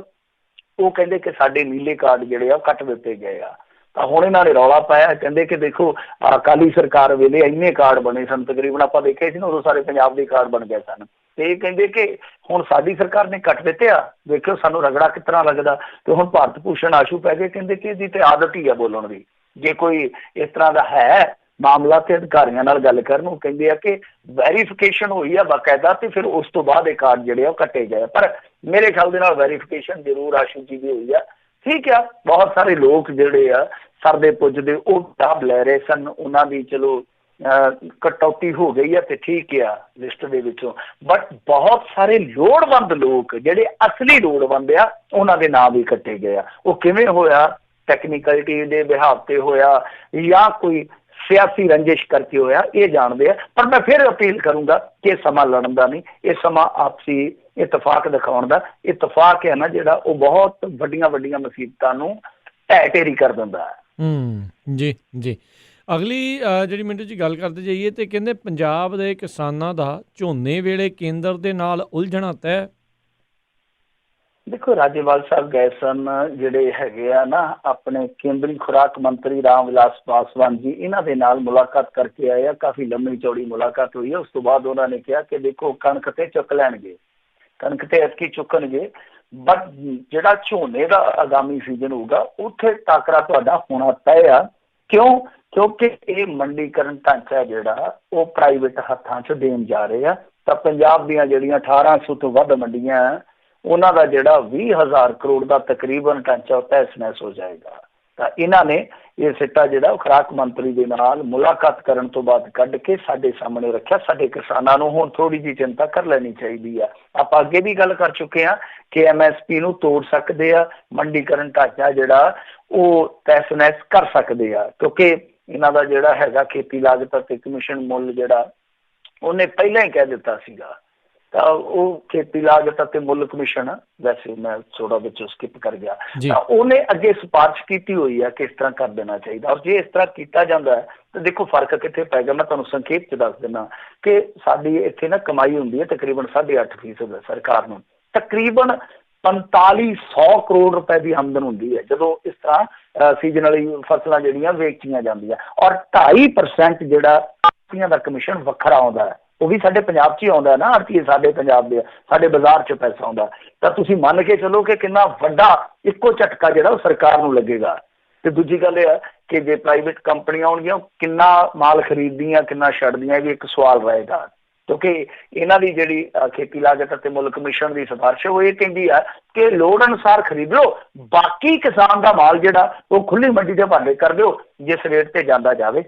ਉਹ ਕਹਿੰਦੇ ਕਿ ਸਾਡੇ ਨੀਲੇ ਕਾਰਡ ਜਿਹੜੇ ਆ ਉਹ ਕੱਟ ਦਿੱਤੇ ਗਏ ਆ। ਤਾਂ ਹੁਣ ਇਹਨਾਂ ਨੇ ਰੌਲਾ ਪਾਇਆ, ਕਹਿੰਦੇ ਕਿ ਦੇਖੋ ਅਕਾਲੀ ਸਰਕਾਰ ਵੇਲੇ ਇੰਨੇ ਕਾਰਡ ਬਣੇ ਸਨ, ਤਕਰੀਬਨ ਆਪਾਂ ਦੇਖੇ ਸੀ ਨਾ, ਉਦੋਂ ਸਾਰੇ ਪੰਜਾਬ ਦੇ ਕਾਰਡ ਬਣ ਗਏ ਸਨ, ਤੇ ਇਹ ਕਹਿੰਦੇ ਕਿ ਹੁਣ ਸਾਡੀ ਸਰਕਾਰ ਨੇ ਕੱਟ ਦਿੱਤੇ ਆ, ਦੇਖਿਓ ਸਾਨੂੰ ਰਗੜਾ ਕਿਸ ਤਰ੍ਹਾਂ ਲੱਗਦਾ। ਤੇ ਹੁਣ ਭਾਰਤ ਭੂਸ਼ਣ ਆਸ਼ੂ ਪੈ ਗਏ, ਕਹਿੰਦੇ ਕਿ ਇਹਦੀ ਤੇ ਆਦਤ ਹੀ ਆ ਬੋਲਣ ਦੀ, ਜੇ ਕੋਈ ਇਸ ਤਰ੍ਹਾਂ ਦਾ ਹੈ ਮਾਮਲਾ ਤੇ ਅਧਿਕਾਰੀਆਂ ਨਾਲ ਗੱਲ ਕਰਨ। ਉਹ ਕਹਿੰਦੇ ਆ ਕਿ ਵੈਰੀਫਿਕੇਸ਼ਨ ਹੋਈ ਆ ਬਾਕਾਇਦਾ, ਤੇ ਫਿਰ ਉਸ ਤੋਂ ਬਾਅਦ ਇਹ ਕਾਰਡ ਜਿਹੜੇ ਆ ਉਹ ਕੱਟੇ ਗਏ। ਪਰ ਮੇਰੇ ਖਿਆਲ ਦੇ ਨਾਲ ਵੈਰੀਫਿਕੇਸ਼ਨ ਜ਼ਰੂਰ ਆਸ਼ੂ ਜੀ ਦੀ ਹੋਈ ਆ, ਠੀਕ ਆ। ਬਹੁਤ ਸਾਰੇ ਲੋਕ ਜਿਹੜੇ ਆ ਸਰਦੇ ਪੁੱਜਦੇ ਉਹ ਲਾਭ ਲੈ ਰਹੇ ਸਨ, ਉਹਨਾਂ ਦੀ ਚਲੋ ਕਟੌਤੀ ਹੋ ਗਈ ਆ ਤੇ ਠੀਕ ਆ ਲਿਸਟ ਦੇ ਵਿੱਚੋਂ, ਬਟ ਬਹੁਤ ਸਾਰੇ ਲੋੜਵੰਦ ਲੋਕ ਜਿਹੜੇ ਅਸਲੀ ਲੋੜਵੰਦ ਆ ਉਹਨਾਂ ਦੇ ਨਾਂ ਵੀ ਕੱਟੇ ਗਏ ਆ। ਉਹ ਕਿਵੇਂ ਹੋਇਆ? ਟੈਕਨੀਕਲਿਟੀ ਦੇ ਬਿਹਾਵ ਤੇ ਹੋਇਆ ਜਾਂ ਕੋਈ ਸਿਆਸੀ ਰੰਜਿਸ਼ ਕਰਕੇ ਹੋਇਆ, ਇਹ ਜਾਣਦੇ ਆ। ਪਰ ਮੈਂ ਫਿਰ ਅਪੀਲ ਕਰੂੰਗਾ ਕਿ ਇਹ ਸਮਾਂ ਲੜਨ ਦਾ ਨਹੀਂ, ਇਹ ਸਮਾਂ ਆਪਸੀ ਇਤਫਾਕ ਦਿਖਾਉਣ ਦਾ। ਇਤਫਾਕ ਹੈ ਨਾ ਜਿਹੜਾ, ਉਹ ਬਹੁਤ ਵੱਡੀਆਂ ਵੱਡੀਆਂ ਮੁਸੀਬਤਾਂ ਨੂੰ ਢਹਿ ਢੇਰੀ ਕਰ ਦਿੰਦਾ ਹੈ। ਜੀ ਜੀ। ਅਗਲੀ ਜਿਹੜੀ ਮਿੰਟੂ ਜੀ ਗੱਲ ਕਰਦੇ ਜਾਈਏ ਤੇ ਕਹਿੰਦੇ ਪੰਜਾਬ ਦੇ ਕਿਸਾਨਾਂ ਦਾ ਝੋਨੇ ਵੇਲੇ ਕੇਂਦਰ ਦੇ ਨਾਲ ਉਲਝਣਾ ਤੈਅ। ਦੇਖੋ ਰਾਜੇਵਾਲ ਸਾਹਿਬ ਗਏ ਸਨ, ਜਿਹੜੇ ਹੈਗੇ ਆ ਨਾ ਆਪਣੇ ਕੇਂਦਰੀ ਖੁਰਾਕ ਮੰਤਰੀ ਰਾਮ ਵਿਲਾਸ ਪਾਸਵਾਨ ਜੀ, ਇਹਨਾਂ ਦੇ ਨਾਲ ਮੁਲਾਕਾਤ ਕਰਕੇ ਆਏ ਆ। ਕਾਫੀ ਲੰਮੀ ਚੌੜੀ ਮੁਲਾਕਾਤ ਹੋਈ ਹੈ। ਉਸ ਤੋਂ ਬਾਅਦ ਉਹਨਾਂ ਨੇ ਕਿਹਾ ਕਿ ਦੇਖੋ ਕਣਕ ਤੇ ਚੁੱਕ ਲੈਣਗੇ, ਕਣਕ ਤੇ ਐਤਕੀ ਚੁੱਕਣਗੇ, ਬਟ ਜਿਹੜਾ ਝੋਨੇ ਦਾ ਆਗਾਮੀ ਸੀਜ਼ਨ ਹੋਊਗਾ ਉੱਥੇ ਟਾਕਰਾ ਤੁਹਾਡਾ ਹੋਣਾ ਤੈਅ ਆ। ਕਿਉਂ? ਕਿਉਂਕਿ ਇਹ ਮੰਡੀਕਰਨ ਢਾਂਚਾ ਜਿਹੜਾ ਉਹ ਪ੍ਰਾਈਵੇਟ ਹੱਥਾਂ 'ਚ ਦੇਣ ਜਾ ਰਹੇ ਆ। ਤਾਂ ਪੰਜਾਬ ਦੀਆਂ ਜਿਹੜੀਆਂ 1800 ਤੋਂ ਵੱਧ ਮੰਡੀਆਂ ਉਹਨਾਂ ਦਾ ਜਿਹੜਾ 20,000 ਕਰੋੜ ਦਾ ਤਕਰੀਬਨ ਢਾਂਚਾ ਉਹ ਤਹਿਸ ਨਹਿਸ ਹੋ ਜਾਏਗਾ। ਤਾਂ ਇਹਨਾਂ ਨੇ ਇਹ ਸਿੱਟਾ ਜਿਹੜਾ ਉਹ ਖੁਰਾਕ ਮੰਤਰੀ ਦੇ ਨਾਲ ਮੁਲਾਕਾਤ ਕਰਨ ਤੋਂ ਬਾਅਦ ਕੱਢ ਕੇ ਸਾਡੇ ਸਾਹਮਣੇ ਰੱਖਿਆ। ਸਾਡੇ ਕਿਸਾਨਾਂ ਨੂੰ ਹੁਣ ਥੋੜ੍ਹੀ ਜਿਹੀ ਚਿੰਤਾ ਕਰ ਲੈਣੀ ਚਾਹੀਦੀ ਆ। ਆਪਾਂ ਅੱਗੇ ਵੀ ਗੱਲ ਕਰ ਚੁੱਕੇ ਹਾਂ ਕਿ MSP ਨੂੰ ਤੋੜ ਸਕਦੇ ਆ, ਮੰਡੀਕਰਨ ਢਾਂਚਾ ਜਿਹੜਾ ਉਹ ਤਹਿਸ ਨਹਿਸ ਕਰ ਸਕਦੇ ਆ, ਕਿਉਂਕਿ ਇਹਨਾਂ ਦਾ ਜਿਹੜਾ ਹੈਗਾ ਖੇਤੀ ਲਾਗਤ ਅਤੇ ਕਮਿਸ਼ਨ ਮੁੱਲ ਜਿਹੜਾ ਉਹਨੇ ਪਹਿਲਾਂ ਹੀ ਕਹਿ ਦਿੱਤਾ ਸੀਗਾ। ਤਾਂ ਉਹ ਖੇਤੀ ਲਾਗਤ ਅਤੇ ਮੁੱਲ ਕਮਿਸ਼ਨ, ਵੈਸੇ ਮੈਂ ਥੋੜਾ ਵਿੱਚੋਂ ਸਕਿਪ ਕਰ ਗਿਆ, ਤਾਂ ਉਹਨੇ ਅੱਗੇ ਸਿਫਾਰਿਸ਼ ਕੀਤੀ ਹੋਈ ਹੈ ਕਿ ਇਸ ਤਰ੍ਹਾਂ ਕਰ ਦੇਣਾ ਚਾਹੀਦਾ। ਔਰ ਜੇ ਇਸ ਤਰ੍ਹਾਂ ਕੀਤਾ ਜਾਂਦਾ ਹੈ ਤਾਂ ਦੇਖੋ ਫਰਕ ਕਿੱਥੇ ਪੈ ਗਿਆ। ਮੈਂ ਤੁਹਾਨੂੰ ਸੰਖੇਪ 'ਚ ਦੱਸ ਦਿੰਦਾ ਕਿ ਸਾਡੀ ਇੱਥੇ ਨਾ ਕਮਾਈ ਹੁੰਦੀ ਹੈ ਤਕਰੀਬਨ 8.5% ਸਰਕਾਰ ਨੂੰ, ਤਕਰੀਬਨ 4500 ਕਰੋੜ ਰੁਪਏ ਦੀ ਆਮਦਨ ਹੁੰਦੀ ਹੈ ਜਦੋਂ ਇਸ ਤਰ੍ਹਾਂ ਸੀਜ਼ਨਲੀ ਫਸਲਾਂ ਜਿਹੜੀਆਂ ਵੇਚੀਆਂ ਜਾਂਦੀਆਂ। ਔਰ 2.5% ਜਿਹੜਾ ਆੜ੍ਹਤੀਆਂ ਦਾ ਕਮਿਸ਼ਨ ਵੱਖਰਾ ਆਉਂਦਾ ਹੈ, ਉਹ ਵੀ ਸਾਡੇ ਪੰਜਾਬ 'ਚ ਹੀ ਆਉਂਦਾ ਨਾ, ਆੜ੍ਹਤੀਏ ਸਾਡੇ ਪੰਜਾਬ ਦੇ, ਸਾਡੇ ਬਾਜ਼ਾਰ 'ਚ ਪੈਸਾ ਆਉਂਦਾ, ਤਾਂ ਤੁਸੀਂ ਮੰਨ ਕੇ ਚੱਲੋ ਕਿ ਕਿੰਨਾ ਵੱਡਾ ਇੱਕੋ ਝਟਕਾ ਜਿਹੜਾ ਉਹ ਸਰਕਾਰ ਨੂੰ ਲੱਗੇਗਾ। ਤੇ ਦੂਜੀ ਗੱਲ ਇਹ ਹੈ ਕਿ ਜੇ ਪ੍ਰਾਈਵੇਟ ਕੰਪਨੀਆਂ ਆਉਣਗੀਆਂ ਉਹ ਕਿੰਨਾ ਮਾਲ ਖਰੀਦਦੀਆਂ ਕਿੰਨਾ ਛੱਡਦੀਆਂ, ਇਹ ਵੀ ਇੱਕ ਸਵਾਲ ਰਹੇਗਾ, ਕਿਉਂਕਿ ਇਹਨਾਂ ਦੀ ਜਿਹੜੀ ਖੇਤੀ ਲਾਗਤ ਅਤੇ ਮੁੱਲ ਕਮਿਸ਼ਨ ਦੀ ਸਿਫਾਰਿਸ਼ ਉਹ ਇਹ ਕਹਿੰਦੀ ਆ ਕਿ ਲੋੜ ਅਨੁਸਾਰ ਖਰੀਦ ਲਓ, ਬਾਕੀ ਕਿਸਾਨ ਦਾ ਮਾਲ ਜਿਹੜਾ ਉਹ ਖੁੱਲੀ ਮੰਡੀ ਦੇ ਹਵਾਲੇ ਕਰ ਦਿਓ ਜਿਸ ਰੇਟ ਤੇ ਜਾਂਦਾ ਜਾਵੇ।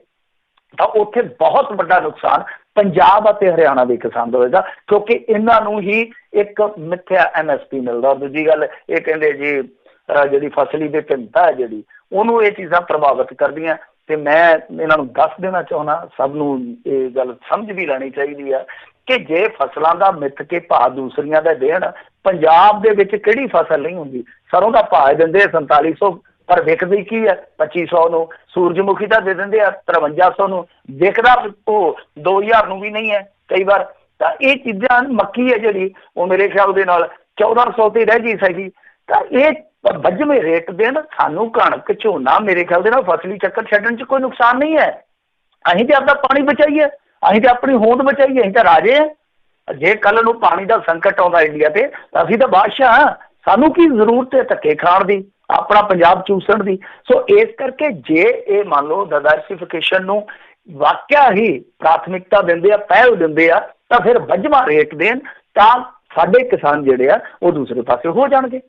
ਤਾਂ ਉੱਥੇ ਬਹੁਤ ਵੱਡਾ ਨੁਕਸਾਨ ਪੰਜਾਬ ਅਤੇ ਹਰਿਆਣਾ ਦੇ ਕਿਸਾਨ ਦਾ ਹੋਏਗਾ, ਕਿਉਂਕਿ ਇਹਨਾਂ ਨੂੰ ਹੀ ਇੱਕ ਮਿੱਥਿਆ MSP ਮਿਲਦਾ। ਦੂਜੀ ਗੱਲ ਇਹ ਕਹਿੰਦੇ ਜੀ ਜਿਹੜੀ ਫਸਲੀ ਵਿਭਿੰਨਤਾ ਹੈ ਜਿਹੜੀ ਉਹਨੂੰ ਇਹ ਚੀਜ਼ਾਂ ਪ੍ਰਭਾਵਿਤ ਕਰਦੀਆਂ। ਤੇ ਮੈਂ ਇਹਨਾਂ ਨੂੰ ਦੱਸ ਦੇਣਾ ਚਾਹੁੰਦਾ, ਸਭ ਨੂੰ ਇਹ ਗੱਲ ਸਮਝ ਵੀ ਲੈਣੀ ਚਾਹੀਦੀ ਆ ਕਿ ਜੇ ਫਸਲਾਂ ਦਾ ਮਿੱਥ ਕੇ ਭਾਅ ਦੂਸਰੀਆਂ ਦਾ ਦੇਣ, ਪੰਜਾਬ ਦੇ ਵਿੱਚ ਕਿਹੜੀ ਫਸਲ ਨਹੀਂ ਹੁੰਦੀ। ਸਰੋਂ ਦਾ ਭਾਅ ਦਿੰਦੇ 4700, ਪਰ ਵਿਕਦੀ ਕੀ ਹੈ 2500 ਨੂੰ। ਸੂਰਜਮੁਖੀ ਦਾ ਦੇ ਦਿੰਦੇ ਆ 5300 ਨੂੰ, ਵਿਕਦਾ ਉਹ 2000 ਨੂੰ ਵੀ ਨਹੀਂ ਹੈ ਕਈ ਵਾਰ। ਤਾਂ ਇਹ ਚੀਜ਼ਾਂ, ਮੱਕੀ ਹੈ ਜਿਹੜੀ ਉਹ ਮੇਰੇ ਖਿਆਲ ਦੇ ਨਾਲ 1400 ਤੇ ਰਹਿ ਗਈ ਸੀਗੀ। ਤਾਂ ਇਹ ਵੱਜਵੇਂ ਰੇਟ ਦੇਣ ਸਾਨੂੰ, ਕਣਕ ਝੋਨਾ ਮੇਰੇ ਖਿਆਲ ਦੇ ਨਾਲ ਫਸਲੀ ਚੱਕਰ ਛੱਡਣ 'ਚ ਕੋਈ ਨੁਕਸਾਨ ਨਹੀਂ ਹੈ। ਅਸੀਂ ਤੇ ਆਪਦਾ ਪਾਣੀ ਬਚਾਈਏ, ਅਸੀਂ ਤੇ ਆਪਣੀ ਹੋਂਦ ਬਚਾਈਏ, ਅਸੀਂ ਤਾਂ ਰਾਜੇ ਹਾਂ। ਜੇ ਕੱਲ ਨੂੰ ਪਾਣੀ ਦਾ ਸੰਕਟ ਆਉਂਦਾ ਇੰਡੀਆ ਤੇ, ਤਾਂ ਅਸੀਂ ਤਾਂ ਬਾਦਸ਼ਾਹ ਹਾਂ। ਸਾਨੂੰ ਕੀ ਜ਼ਰੂਰਤ ਹੈ ਧੱਕੇ ਖਾਣ ਦੀ, ਆਪਣਾ ਪੰਜਾਬ ਚੂਸਣ ਦੀ। ਸੋ ਇਸ ਕਰਕੇ ਜੇ ਇਹ ਮੰਨ ਲਓ ਡਾਇਵਰਸਿਫਿਕੇਸ਼ਨ ਨੂੰ ਵਾਕਿਆ ਹੀ ਪ੍ਰਾਥਮਿਕਤਾ ਦਿੰਦੇ ਆ, ਪਹਿਲ ਦਿੰਦੇ ਆ, ਤਾਂ ਫਿਰ ਵੱਜਵਾਂ ਰੇਟ ਦੇਣ, ਤਾਂ ਸਾਡੇ ਕਿਸਾਨ ਜਿਹੜੇ ਆ ਉਹ ਦੂਸਰੇ ਪਾਸੇ ਹੋ ਜਾਣਗੇ।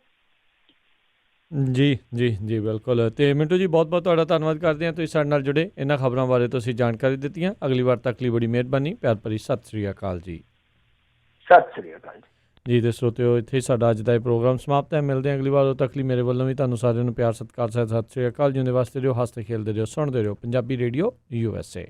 ਜੀ ਜੀ ਜੀ ਬਿਲਕੁਲ। ਤੇ ਮਿੰਟੂ ਜੀ ਬਹੁਤ ਬਹੁਤ ਤੁਹਾਡਾ ਧੰਨਵਾਦ ਕਰਦੇ ਹਾਂ, ਤੁਸੀਂ ਸਾਡੇ ਨਾਲ ਜੁੜੇ, ਇਹਨਾਂ ਖਬਰਾਂ ਬਾਰੇ ਤੁਸੀਂ ਜਾਣਕਾਰੀ ਦਿੱਤੀਆਂ। ਅਗਲੀ ਵਾਰ ਤੱਕ ਲਈ ਬੜੀ ਮਿਹਰਬਾਨੀ, ਪਿਆਰ ਭਰੀ ਸਤਿ ਸ੍ਰੀ ਅਕਾਲ ਜੀ। ਸਤਿ ਸ੍ਰੀ ਅਕਾਲ ਜੀ। ਜੀ ਤੇ ਸਰੋਤਿਓ, ਇੱਥੇ ਹੀ ਸਾਡਾ ਅੱਜ ਦਾ ਇਹ ਪ੍ਰੋਗਰਾਮ ਸਮਾਪਤ ਹੈ। ਮਿਲਦੇ ਹਾਂ ਅਗਲੀ ਵਾਰ, ਉਦੋਂ ਤੱਕ ਲਈ ਮੇਰੇ ਵੱਲੋਂ ਵੀ ਤੁਹਾਨੂੰ ਸਾਰਿਆਂ ਨੂੰ ਪਿਆਰ ਸਤਿਕਾਰ ਸਤਿ ਸ੍ਰੀ ਅਕਾਲ। ਜਿਉਂਦੇ ਵਾਸਤੇ ਰਹੋ, ਹੱਸਦੇ ਖੇਲਦੇ ਰਹੋ, ਸੁਣਦੇ ਰਹੋ ਪੰਜਾਬੀ ਰੇਡੀਓ USA।